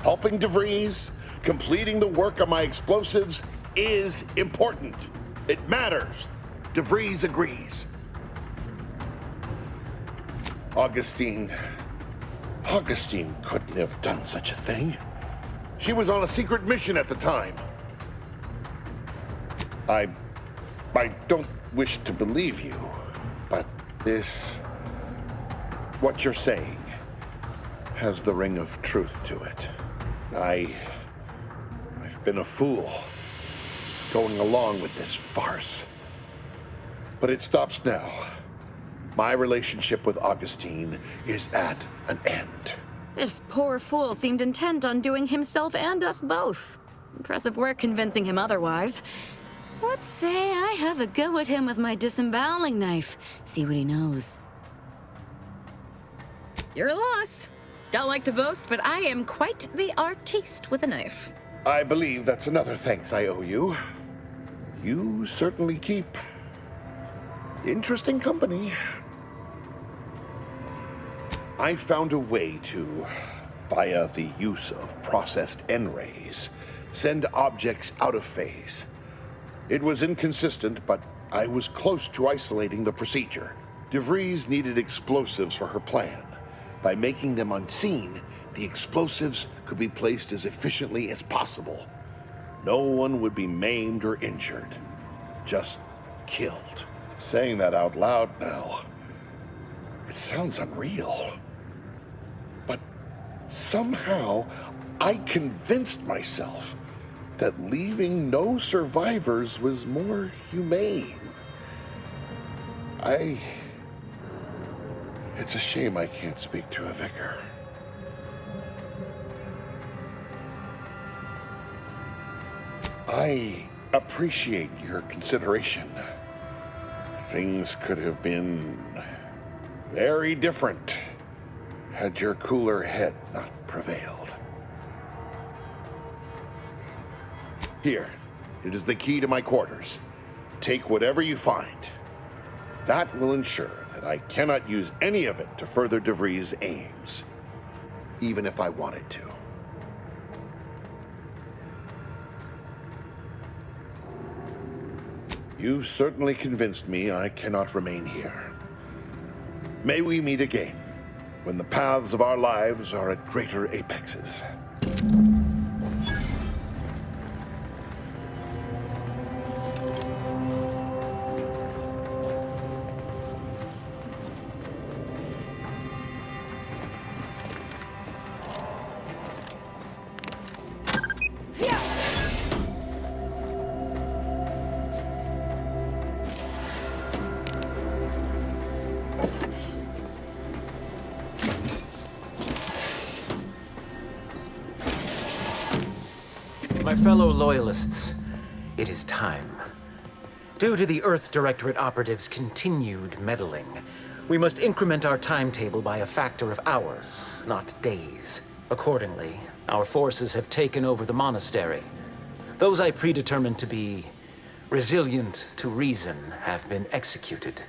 Helping DeVries, completing the work on my explosives is important. It matters. DeVries agrees. Augustine couldn't have done such a thing. She was on a secret mission at the time. I don't wish to believe you, but what you're saying has the ring of truth to it. I been a fool, going along with this farce. But it stops now. My relationship with Augustine is at an end. This poor fool seemed intent on doing himself and us both. Impressive work convincing him otherwise. What say I have a go at him with my disemboweling knife? See what he knows. Your loss. Don't like to boast, but I am quite the artiste with a knife. I believe that's another thanks I owe you. You certainly keep interesting company. I found a way to, via the use of processed N-rays, send objects out of phase. It was inconsistent, but I was close to isolating the procedure. DeVries needed explosives for her plan. By making them unseen, the explosives could be placed as efficiently as possible. No one would be maimed or injured, just killed. Saying that out loud now, it sounds unreal. But somehow, I convinced myself that leaving no survivors was more humane. It's a shame I can't speak to a vicar. I appreciate your consideration. Things could have been very different had your cooler head not prevailed. Here, it is the key to my quarters. Take whatever you find. That will ensure that I cannot use any of it to further DeVries' aims, even if I wanted to. You've certainly convinced me I cannot remain here. May we meet again, when the paths of our lives are at greater apexes. My fellow Loyalists, it is time. Due to the Earth Directorate operatives' continued meddling, we must increment our timetable by a factor of hours, not days. Accordingly, our forces have taken over the monastery. Those I predetermined to be resilient to reason have been executed.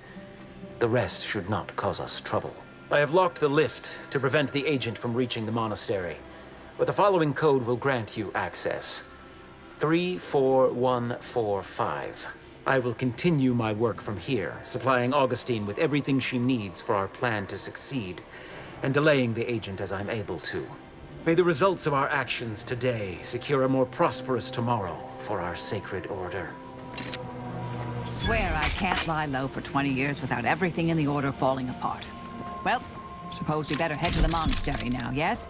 The rest should not cause us trouble. I have locked the lift to prevent the agent from reaching the monastery, but the following code will grant you access. 34145. I will continue my work from here, supplying Augustine with everything she needs for our plan to succeed, and delaying the agent as I'm able to. May the results of our actions today secure a more prosperous tomorrow for our sacred order. Swear I can't lie low for 20 years without everything in the Order falling apart. Well, suppose we better head to the monastery now, yes?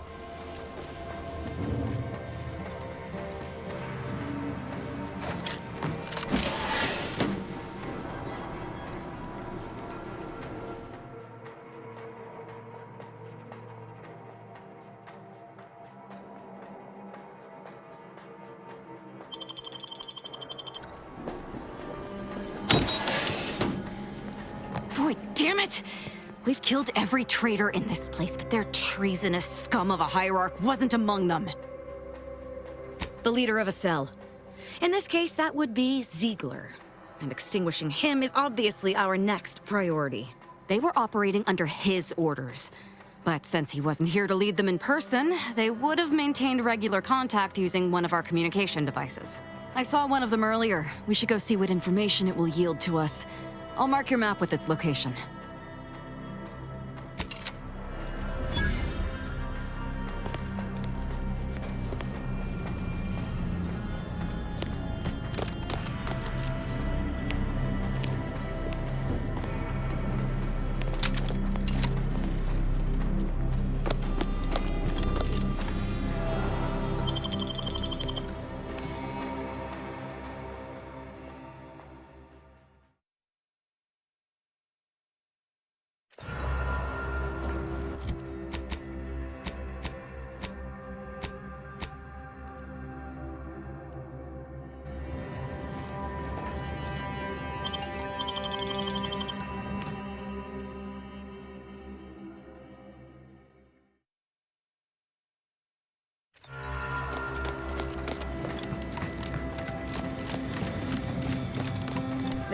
Boy, damn it! We've killed every traitor in this place, but their treasonous scum of a hierarch wasn't among them. The leader of a cell. In this case, that would be Ziegler. And extinguishing him is obviously our next priority. They were operating under his orders. But since he wasn't here to lead them in person, they would have maintained regular contact using one of our communication devices. I saw one of them earlier. We should go see what information it will yield to us. I'll mark your map with its location.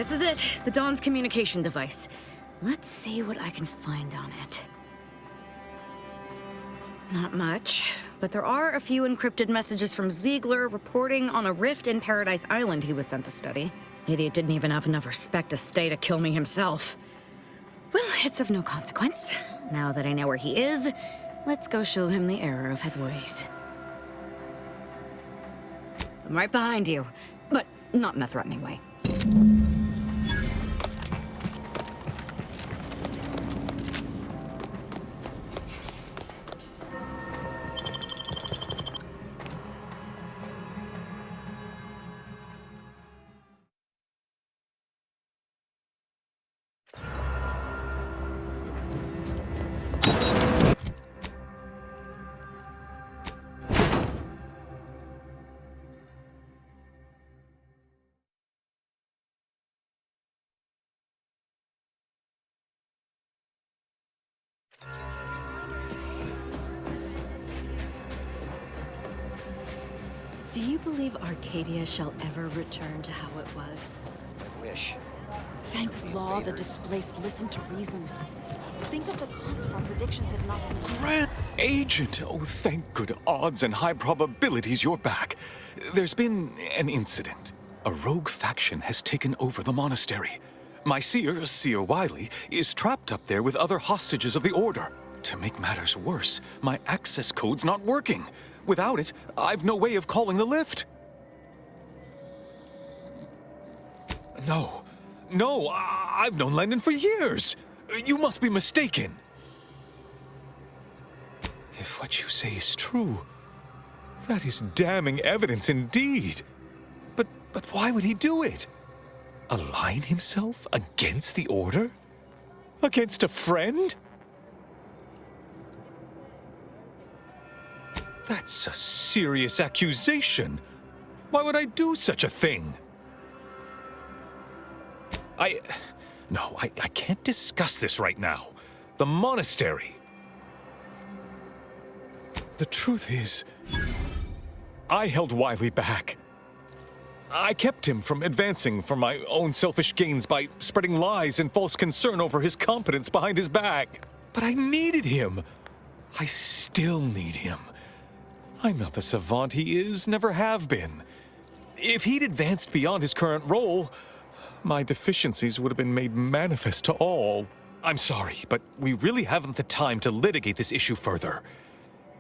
This is it, the Dawn's communication device. Let's see what I can find on it. Not much, but there are a few encrypted messages from Ziegler reporting on a rift in Paradise Island he was sent to study. Idiot didn't even have enough respect to stay to kill me himself. Well, it's of no consequence. Now that I know where he is, let's go show him the error of his ways. I'm right behind you, but not in a threatening way. Do you believe Arcadia shall ever return to how it was? Wish. Thank law the displaced listen to reason. Think of the cost of our predictions had not been... Grand Agent! Oh, thank good odds and high probabilities you're back. There's been an incident. A rogue faction has taken over the monastery. My seer, V.A.L.E.R.I.E, is trapped up there with other hostages of the Order. To make matters worse, my access code's not working. Without it, I've no way of calling the lift. No, I've known Landon for years. You must be mistaken. If what you say is true, that is damning evidence indeed. But why would he do it? Align himself against the Order? Against a friend? That's a serious accusation. Why would I do such a thing? No, I can't discuss this right now. The monastery. The truth is, I held V.A.L.E.I.E back. I kept him from advancing for my own selfish gains by spreading lies and false concern over his competence behind his back. But I needed him. I still need him. I'm not the savant he is, never have been. If he'd advanced beyond his current role, my deficiencies would have been made manifest to all. I'm sorry, but we really haven't the time to litigate this issue further.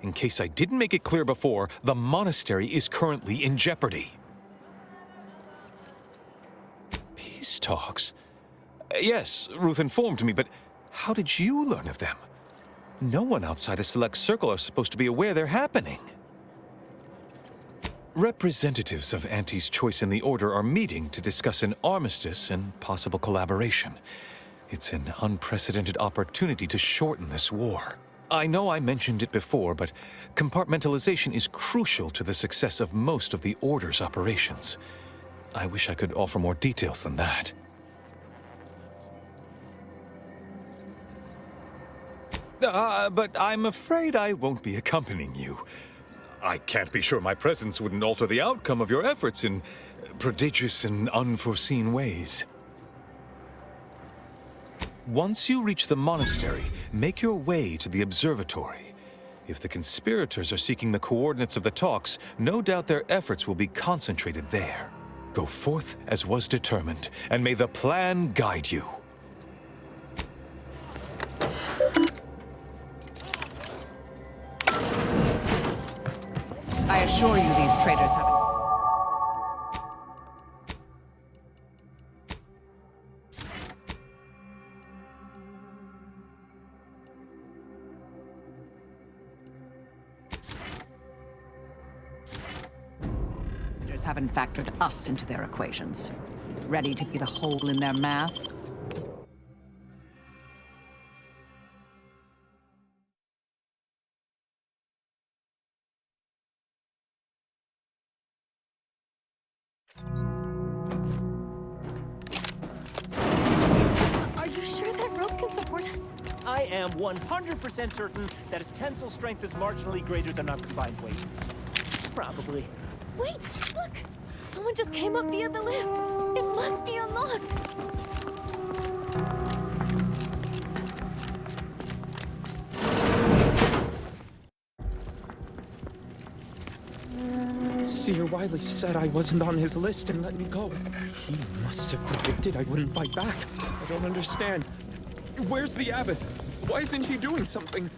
In case I didn't make it clear before, the monastery is currently in jeopardy. Peace talks? Yes, Ruth informed me, but how did you learn of them? No one outside a select circle are supposed to be aware they're happening. Representatives of Auntie's Choice and the Order are meeting to discuss an armistice and possible collaboration. It's an unprecedented opportunity to shorten this war. I know I mentioned it before, but compartmentalization is crucial to the success of most of the Order's operations. I wish I could offer more details than that. But I'm afraid I won't be accompanying you. I can't be sure my presence wouldn't alter the outcome of your efforts in prodigious and unforeseen ways. Once you reach the monastery, make your way to the observatory. If the conspirators are seeking the coordinates of the talks, no doubt their efforts will be concentrated there. Go forth as was determined, and may the plan guide you. I assure you these traitors haven't... haven't factored us into their equations. Ready to be the hole in their math? Are you sure that rope can support us? I am 100% certain that its tensile strength is marginally greater than our combined weight. Probably. Wait, look! Someone just came up via the lift. It must be unlocked. Seer Wiley said I wasn't on his list and let me go. He must have predicted I wouldn't fight back. I don't understand. Where's the abbot? Why isn't he doing something?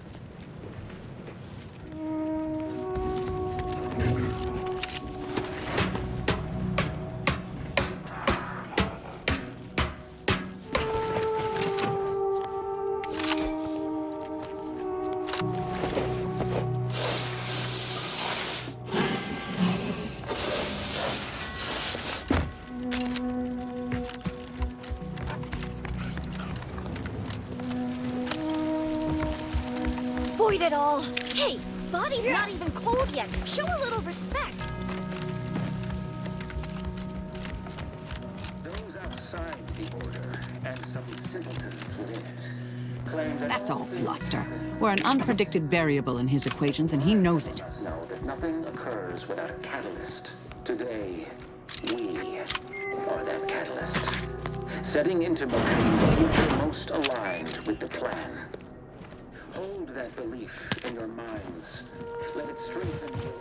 Avoid it all. Hey, body's not even cold yet. Show a little respect. Those outside the Order and some simpletons within it claim that That's all bluster. We're an unpredicted variable in his equations, and he knows it. know that nothing occurs without a catalyst. Today, we are that catalyst, setting into motion the future most aligned with the plan. Hold that belief in your minds. Let it strengthen your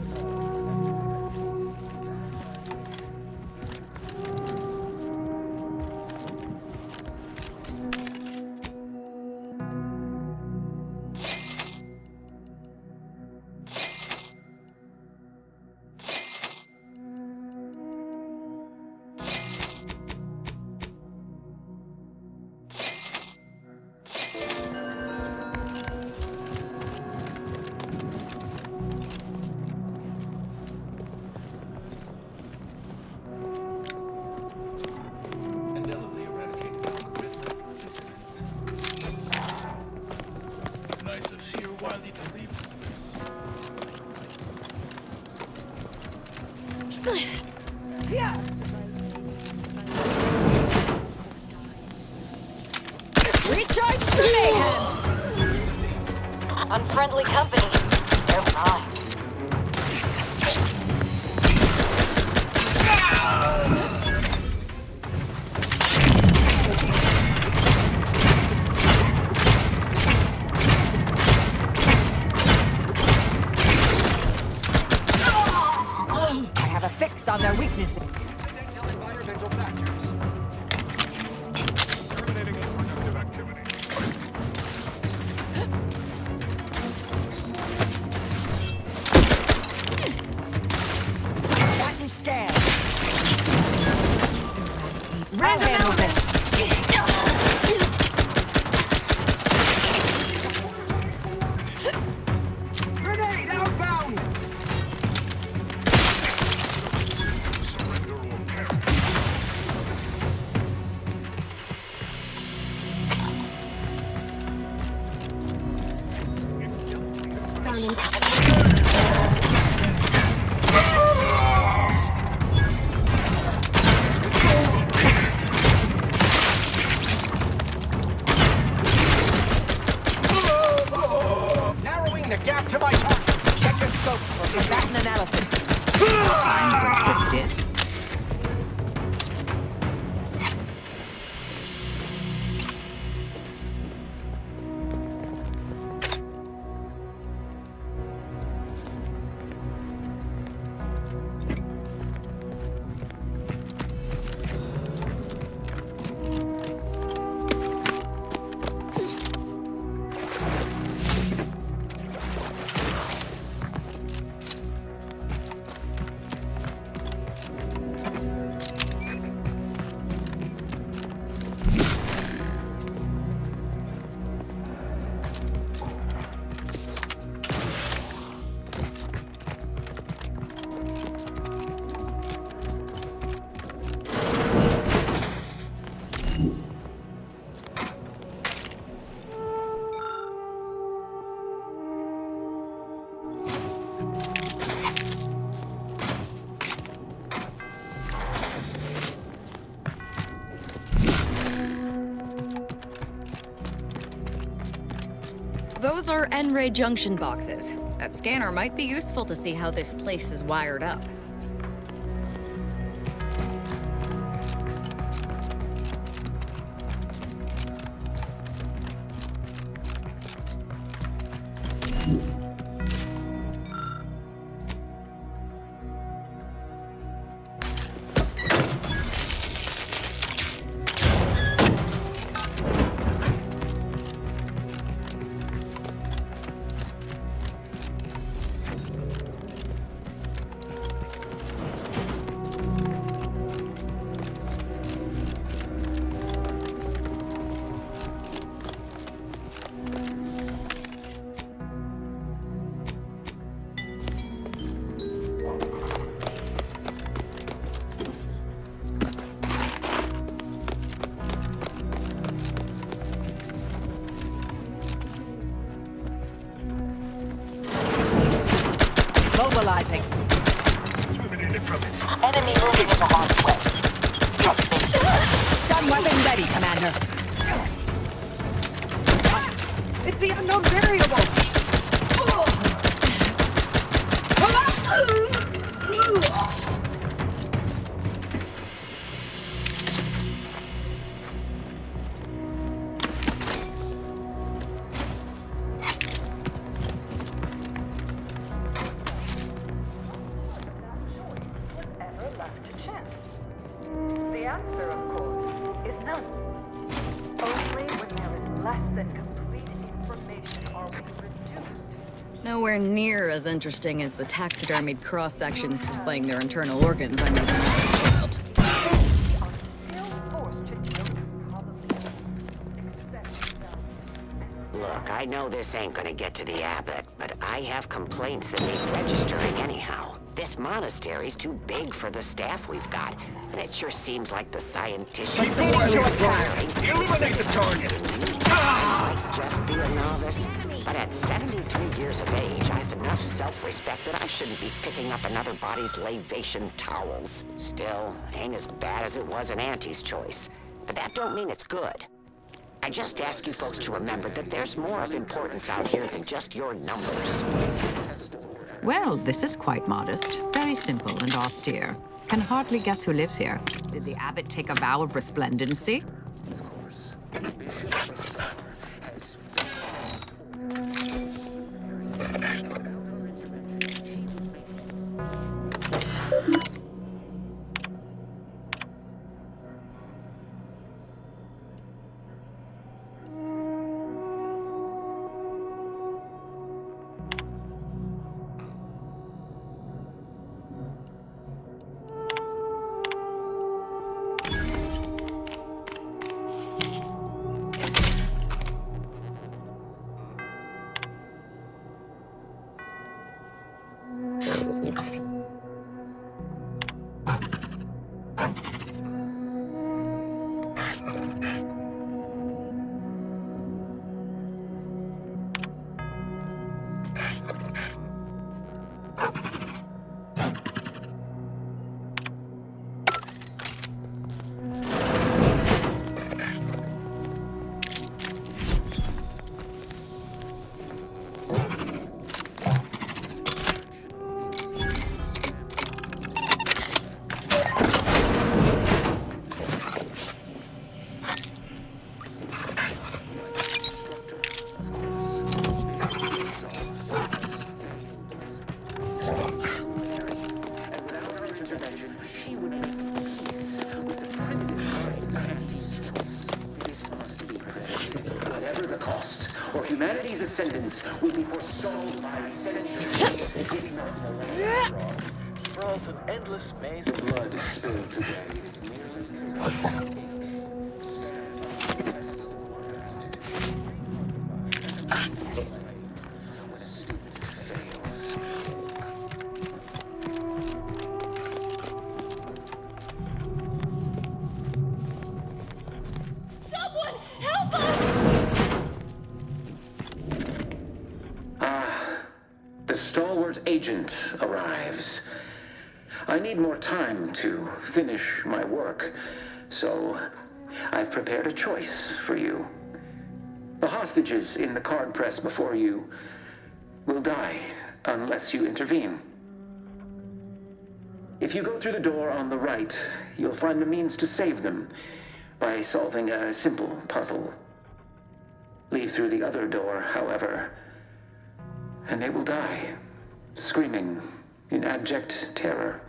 Indelibly eradicated nice of Seer Wiley to leave. Yeah. Recharge the mayhem. Unfriendly company. They're mine. I have a fix on their weaknesses. Environmental factors. Terminating unproductive activity. Button scan. I'll handle this. Grenade outbound! Narrowing the gap to my target. Check your scope for combatant analysis. I'm predicted. Those are N-ray junction boxes. That scanner might be useful to see how this place is wired up. from it. Enemy moving in the harm's way. Stun weapon ready, Commander. It's the unknown variable! The answer, of course, is none. Only when there is less than complete information are we reduced. Nowhere near as interesting as the taxidermied cross-sections displaying their internal organs I made when I was a child. Look, I know this ain't gonna get to the abbot, but I have complaints that need registering anyhow. This monastery's too big for the staff we've got, and it sure seems like the scientists... Eliminate the target! Might just be a novice, but at 73 years of age, I have enough self-respect that I shouldn't be picking up another body's lavation towels. Still, ain't as bad as it was in Auntie's choice, but that don't mean it's good. I just ask you folks to remember that there's more of importance out here than just your numbers. Well, this is quite modest. Very simple and austere. Can hardly guess who lives here. Did the abbot take a vow of resplendency? Whatever the cost, or humanity's ascendance will be forestalled by centuries, if not millennia. Sprawls an endless maze of Blood spilled today is merely... Someone help us! The stalwart agent arrives. I need more time to finish my work, so I've prepared a choice for you. The hostages in the card press before you will die unless you intervene. If you go through the door on the right, you'll find the means to save them by solving a simple puzzle. Leave through the other door, however, and they will die, screaming in abject terror.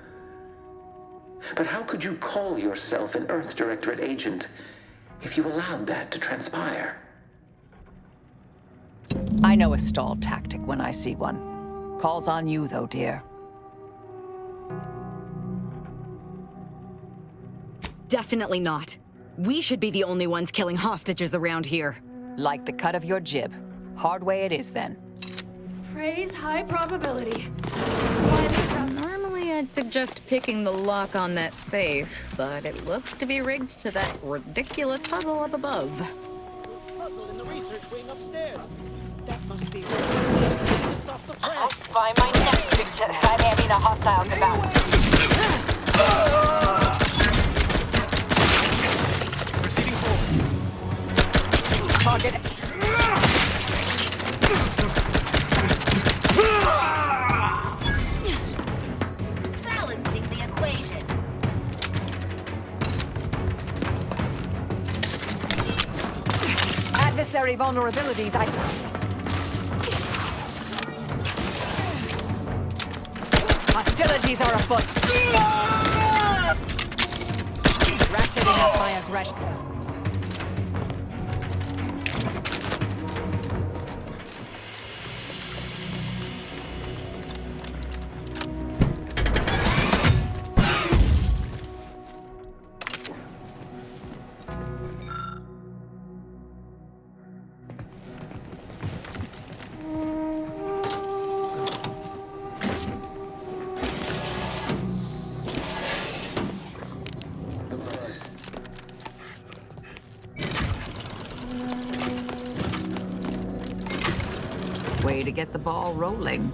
But how could you call yourself an Earth Directorate agent if you allowed that to transpire? I know a stall tactic when I see one. Calls on you, though, dear. Definitely not. We should be the only ones killing hostages around here. Like the cut of your jib. Hard way it is, then. Praise high probability. Normally I'd suggest picking the lock on that safe, but it looks to be rigged to that ridiculous puzzle up above. Puzzle in the research wing upstairs. That must be I'll find my next victim. I mean a hostile development. unnecessary vulnerabilities, Hostilities are afoot. Ratcheting up my aggression. Way to get the ball rolling.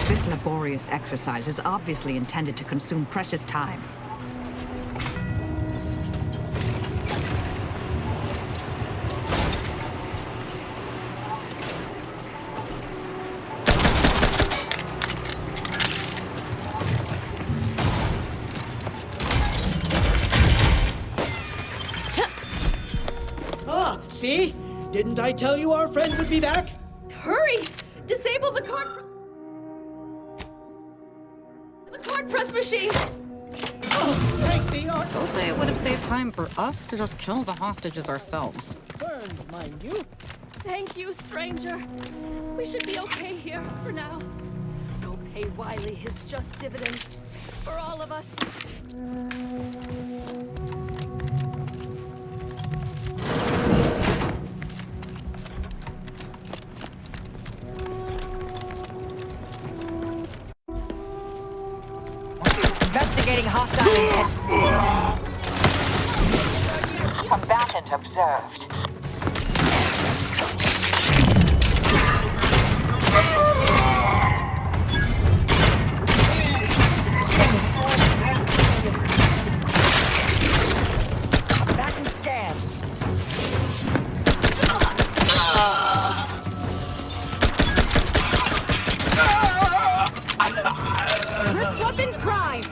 This laborious exercise is obviously intended to consume precious time. Ah, see? Didn't I tell you our friend would be back? Hurry! Disable the card press machine! Still say it would have saved time for us to just kill the hostages ourselves. Burned, mind you. Thank you, stranger. We should be okay here for now. Go pay Wiley his just dividends. For all of us. Investigating hostile intent. Combatant observed. Back and scan. Risk weapons prime!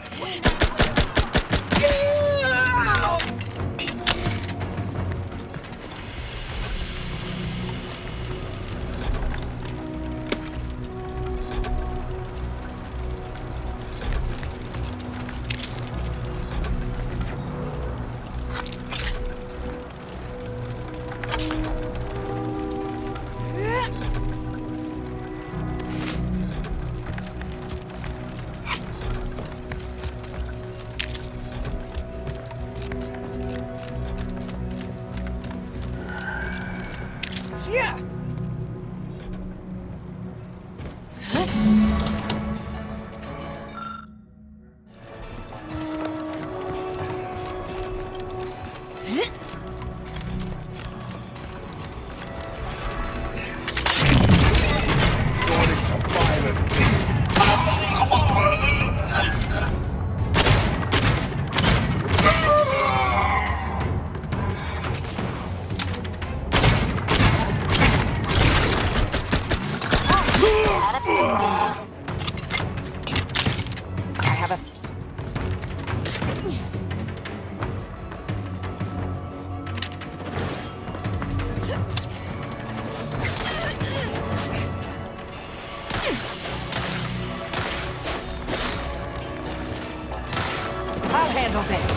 Yeah! I have a... I'll handle this.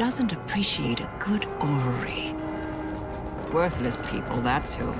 doesn't appreciate a good orrery. Worthless people, that's who.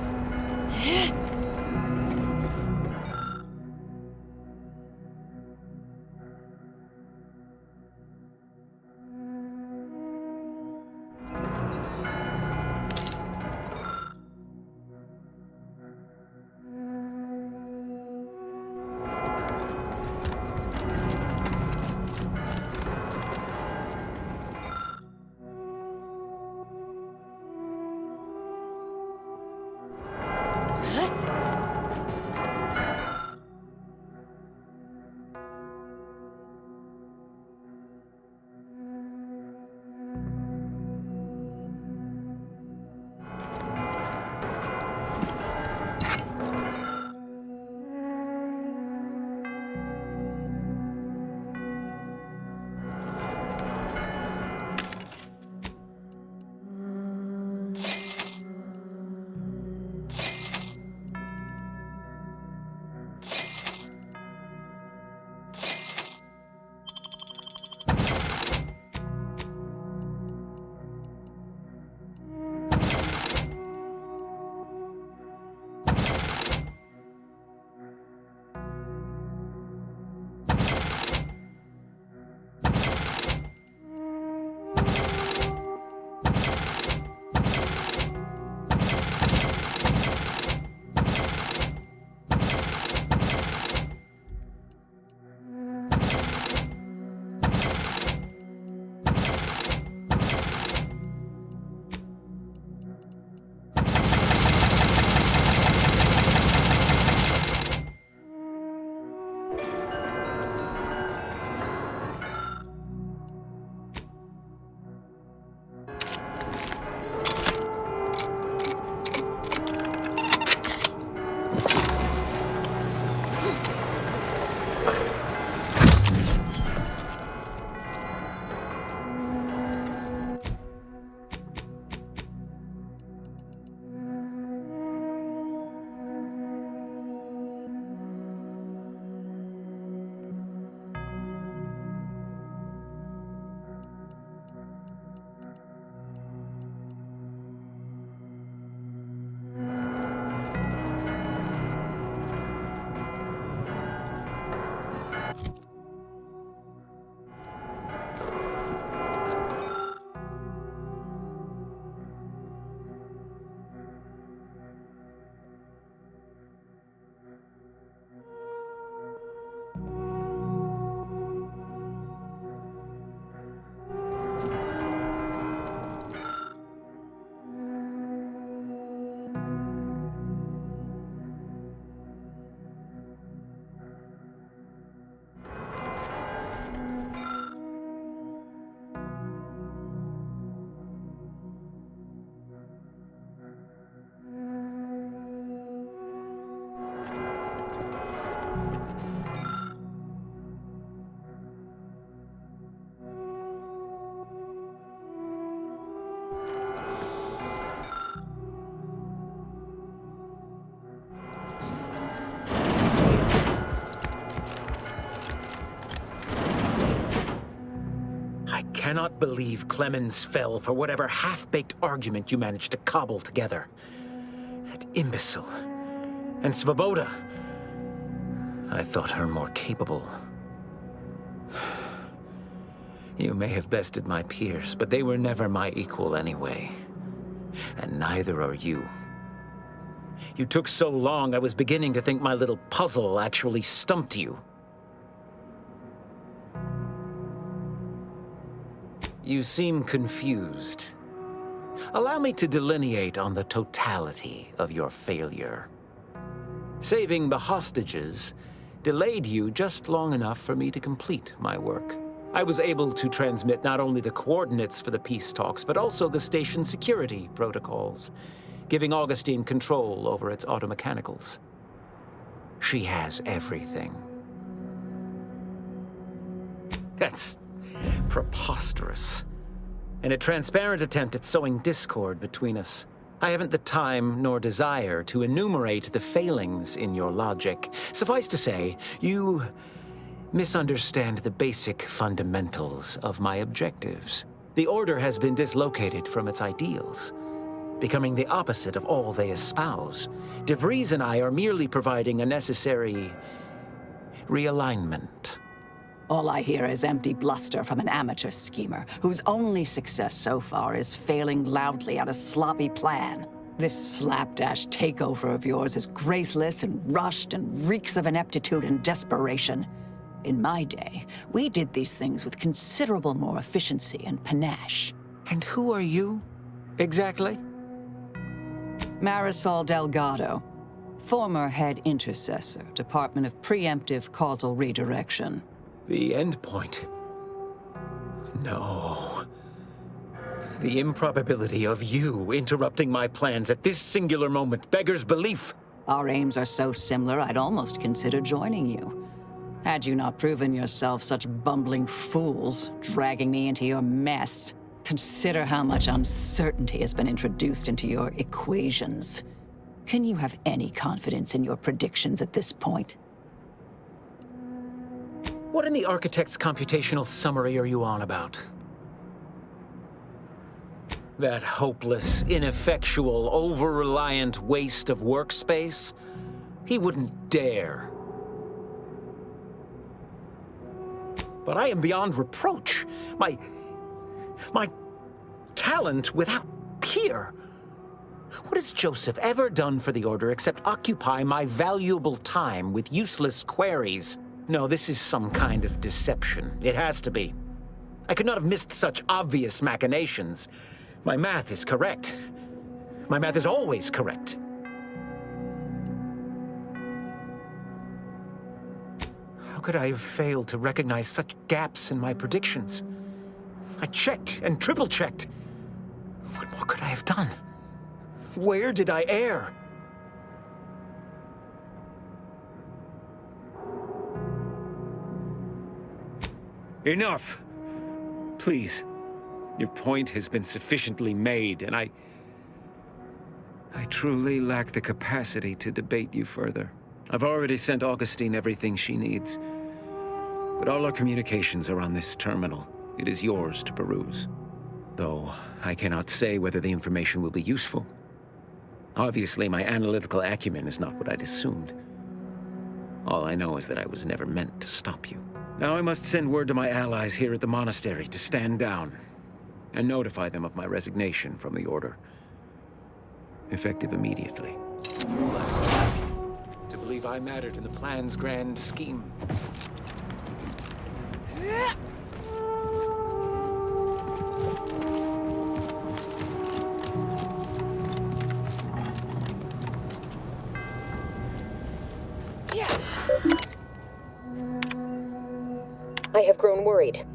I cannot believe Clemens fell for whatever half-baked argument you managed to cobble together. That imbecile. And Svoboda. I thought her more capable. You may have bested my peers, but they were never my equal anyway. And neither are you. You took so long, I was beginning to think my little puzzle actually stumped you. You seem confused. Allow me to delineate on the totality of your failure. Saving the hostages delayed you just long enough for me to complete my work. I was able to transmit not only the coordinates for the peace talks, but also the station security protocols, giving Augustine control over its automechanicals. She has everything. That's preposterous. In a transparent attempt at sowing discord between us, I haven't the time nor desire to enumerate the failings in your logic. Suffice to say, you misunderstand the basic fundamentals of my objectives. The Order has been dislocated from its ideals, becoming the opposite of all they espouse. DeVries and I are merely providing a necessary realignment. All I hear is empty bluster from an amateur schemer whose only success so far is failing loudly at a sloppy plan. This slapdash takeover of yours is graceless and rushed and reeks of ineptitude and desperation. In my day, we did these things with considerable more efficiency and panache. And who are you, exactly? Marisol Delgado, former head intercessor, Department of Preemptive Causal Redirection. The endpoint. No. The improbability of you interrupting my plans at this singular moment beggars belief. Our aims are so similar, I'd almost consider joining you. Had you not proven yourself such bumbling fools, dragging me into your mess. Consider how much uncertainty has been introduced into your equations. Can you have any confidence in your predictions at this point? What in the Architect's computational summary are you on about? That hopeless, ineffectual, over-reliant waste of workspace? He wouldn't dare. But I am beyond reproach. My talent without peer. What has Joseph ever done for the Order except occupy my valuable time with useless queries? No, this is some kind of deception. It has to be. I could not have missed such obvious machinations. My math is correct. My math is always correct. How could I have failed to recognize such gaps in my predictions? I checked and triple-checked. What more could I have done? Where did I err? Enough! Please. Your point has been sufficiently made, and I truly lack the capacity to debate you further. I've already sent Augustine everything she needs. But all our communications are on this terminal. It is yours to peruse. Though I cannot say whether the information will be useful. Obviously, my analytical acumen is not what I'd assumed. All I know is that I was never meant to stop you. Now I must send word to my allies here at the monastery to stand down and notify them of my resignation from the Order. Effective immediately. To believe I mattered in the plan's grand scheme. I have grown worried.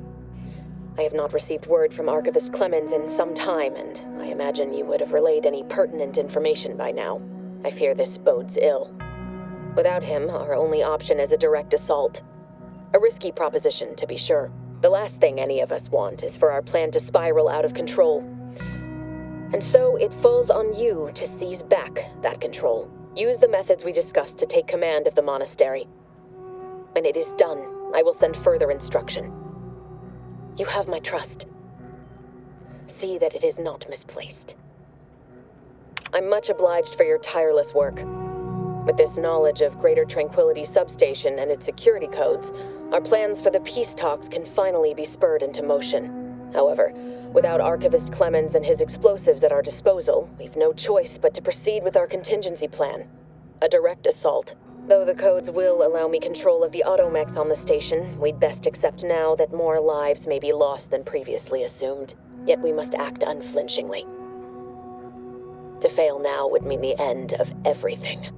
I have not received word from Archivist Clemens in some time, and I imagine you would have relayed any pertinent information by now. I fear this bodes ill. Without him, our only option is a direct assault. A risky proposition, to be sure. The last thing any of us want is for our plan to spiral out of control. And so it falls on you to seize back that control. Use the methods we discussed to take command of the monastery. When it is done, I will send further instruction. You have my trust. See that it is not misplaced. I'm much obliged for your tireless work. With this knowledge of Greater Tranquility Substation and its security codes, our plans for the peace talks can finally be spurred into motion. However, without Archivist Clemens and his explosives at our disposal, we've no choice but to proceed with our contingency plan. A direct assault. Though the codes will allow me control of the automechs on the station, we'd best accept now that more lives may be lost than previously assumed. Yet we must act unflinchingly. To fail now would mean the end of everything.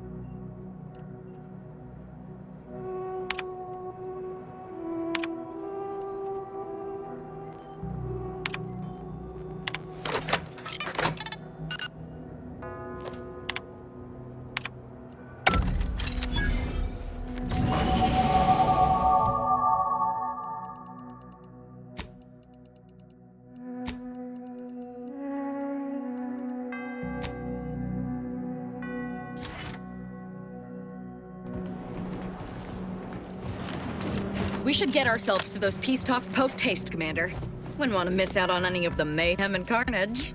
We should get ourselves to those peace talks post-haste, Commander. Wouldn't want to miss out on any of the mayhem and carnage.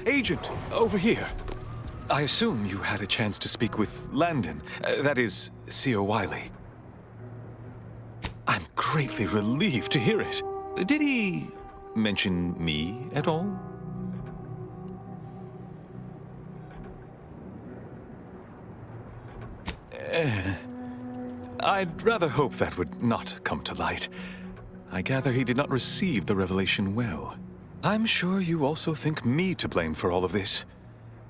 Agent, over here. I assume you had a chance to speak with Landon, that is, Seer Wiley. I'm greatly relieved to hear it. Did he mention me at all? I'd rather hope that would not come to light. I gather he did not receive the revelation well. I'm sure you also think me to blame for all of this.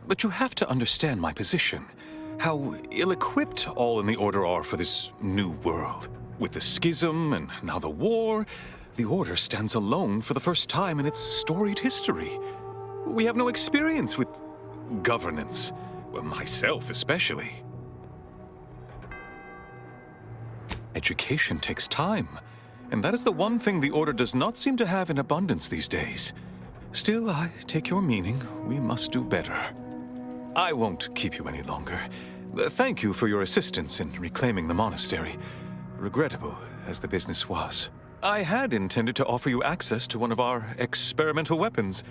But you have to understand my position. How ill-equipped all in the Order are for this new world. With the schism and now the war, the Order stands alone for the first time in its storied history. We have no experience with governance. Well, myself especially. Education takes time, and that is the one thing the Order does not seem to have in abundance these days. Still, I take your meaning. We must do better. I won't keep you any longer. Thank you for your assistance in reclaiming the monastery. Regrettable as the business was. I had intended to offer you access to one of our experimental weapons,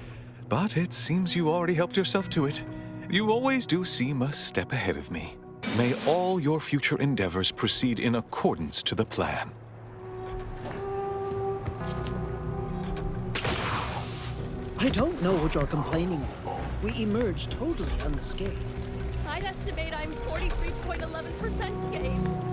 but it seems you already helped yourself to it. You always do seem a step ahead of me. May all your future endeavors proceed in accordance to the plan. I don't know what you're complaining of. We emerged totally unscathed. I'd estimate I'm 43.11% scathed.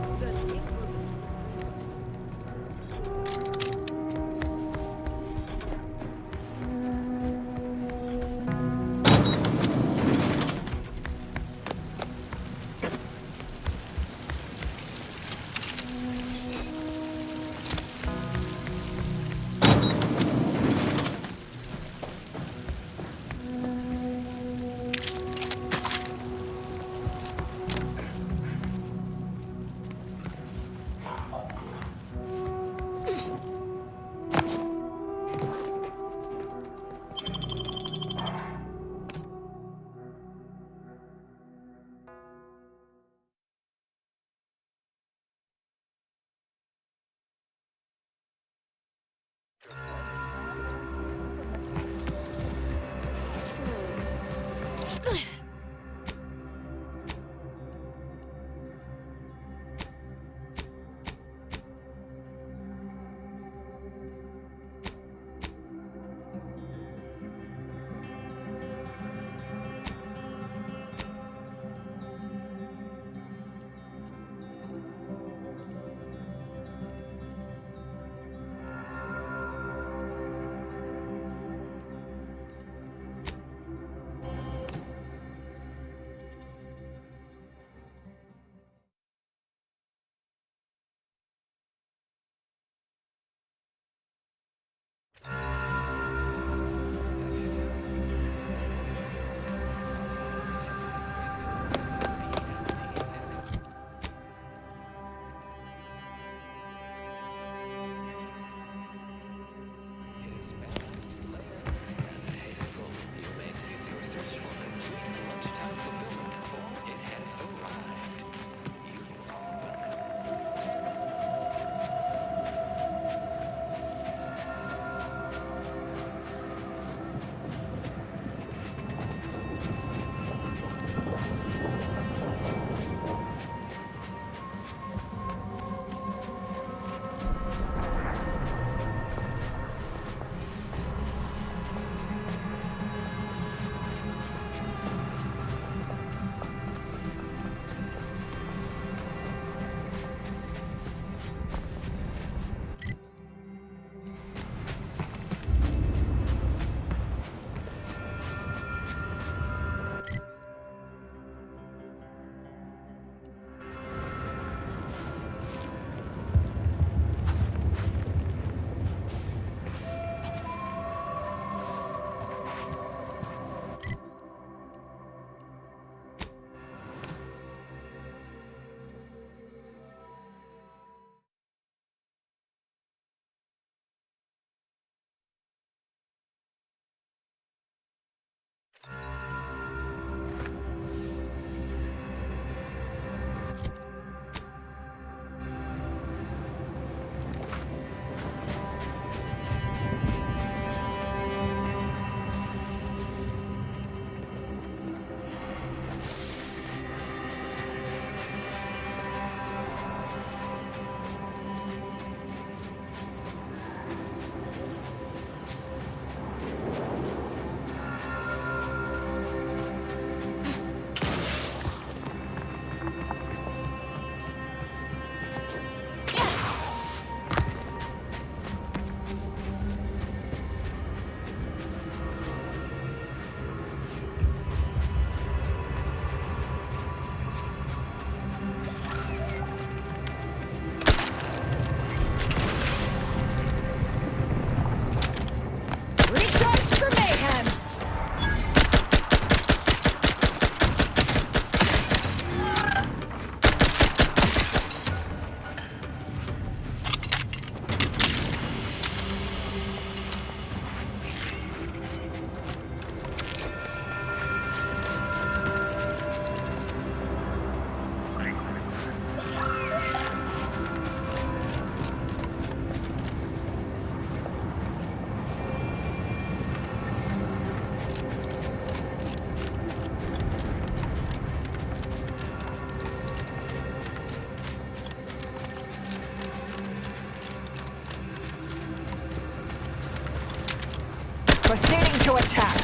Proceeding to attack.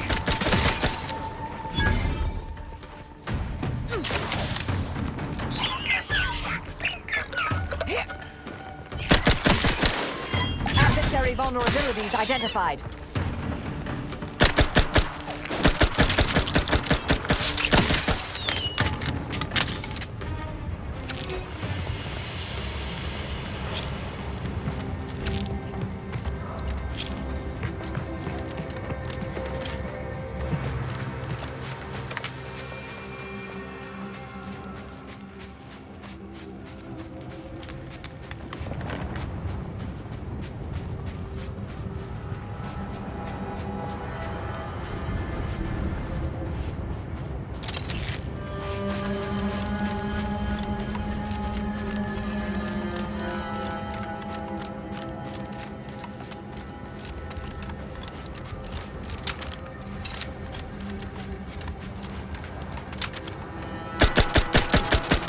Adversary vulnerabilities identified.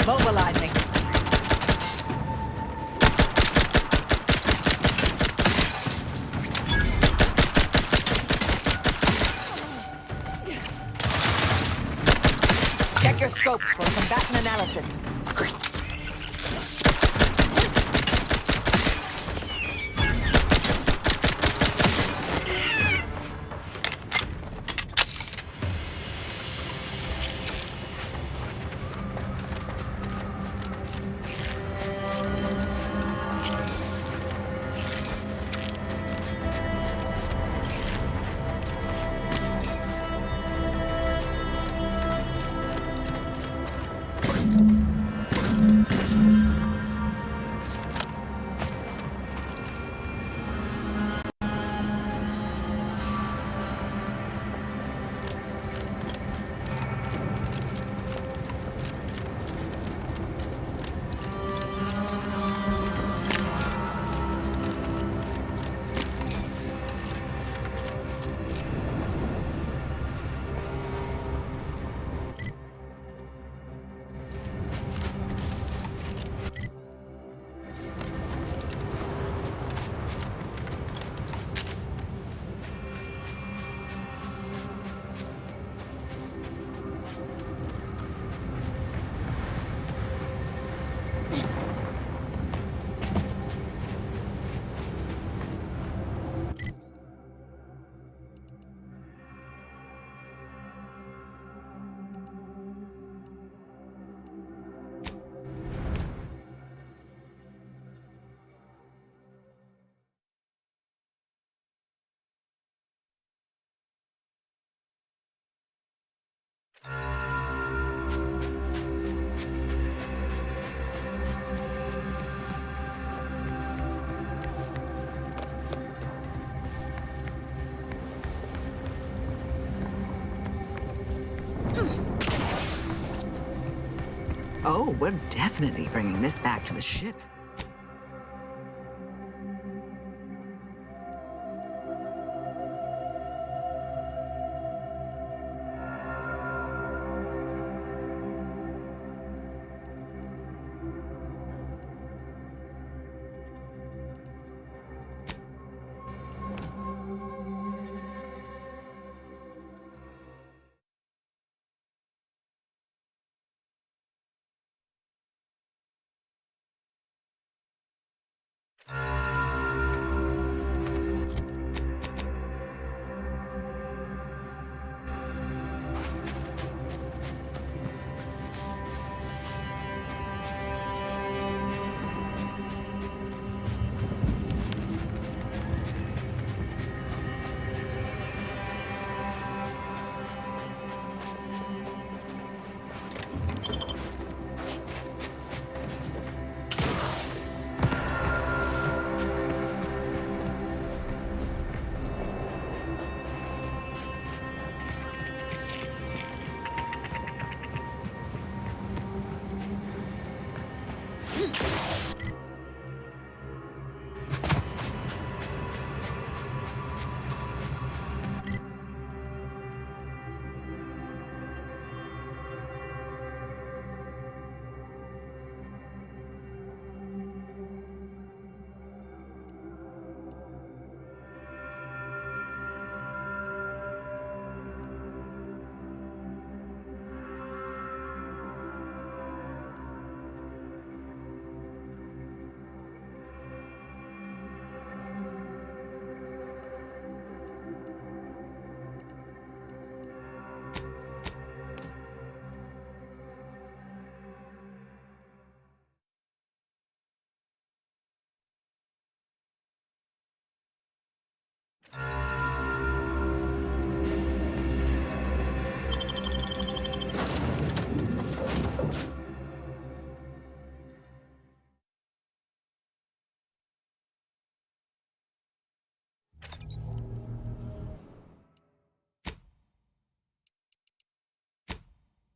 Mobilizing. Check your scopes for combatant analysis. Oh, we're definitely bringing this back to the ship.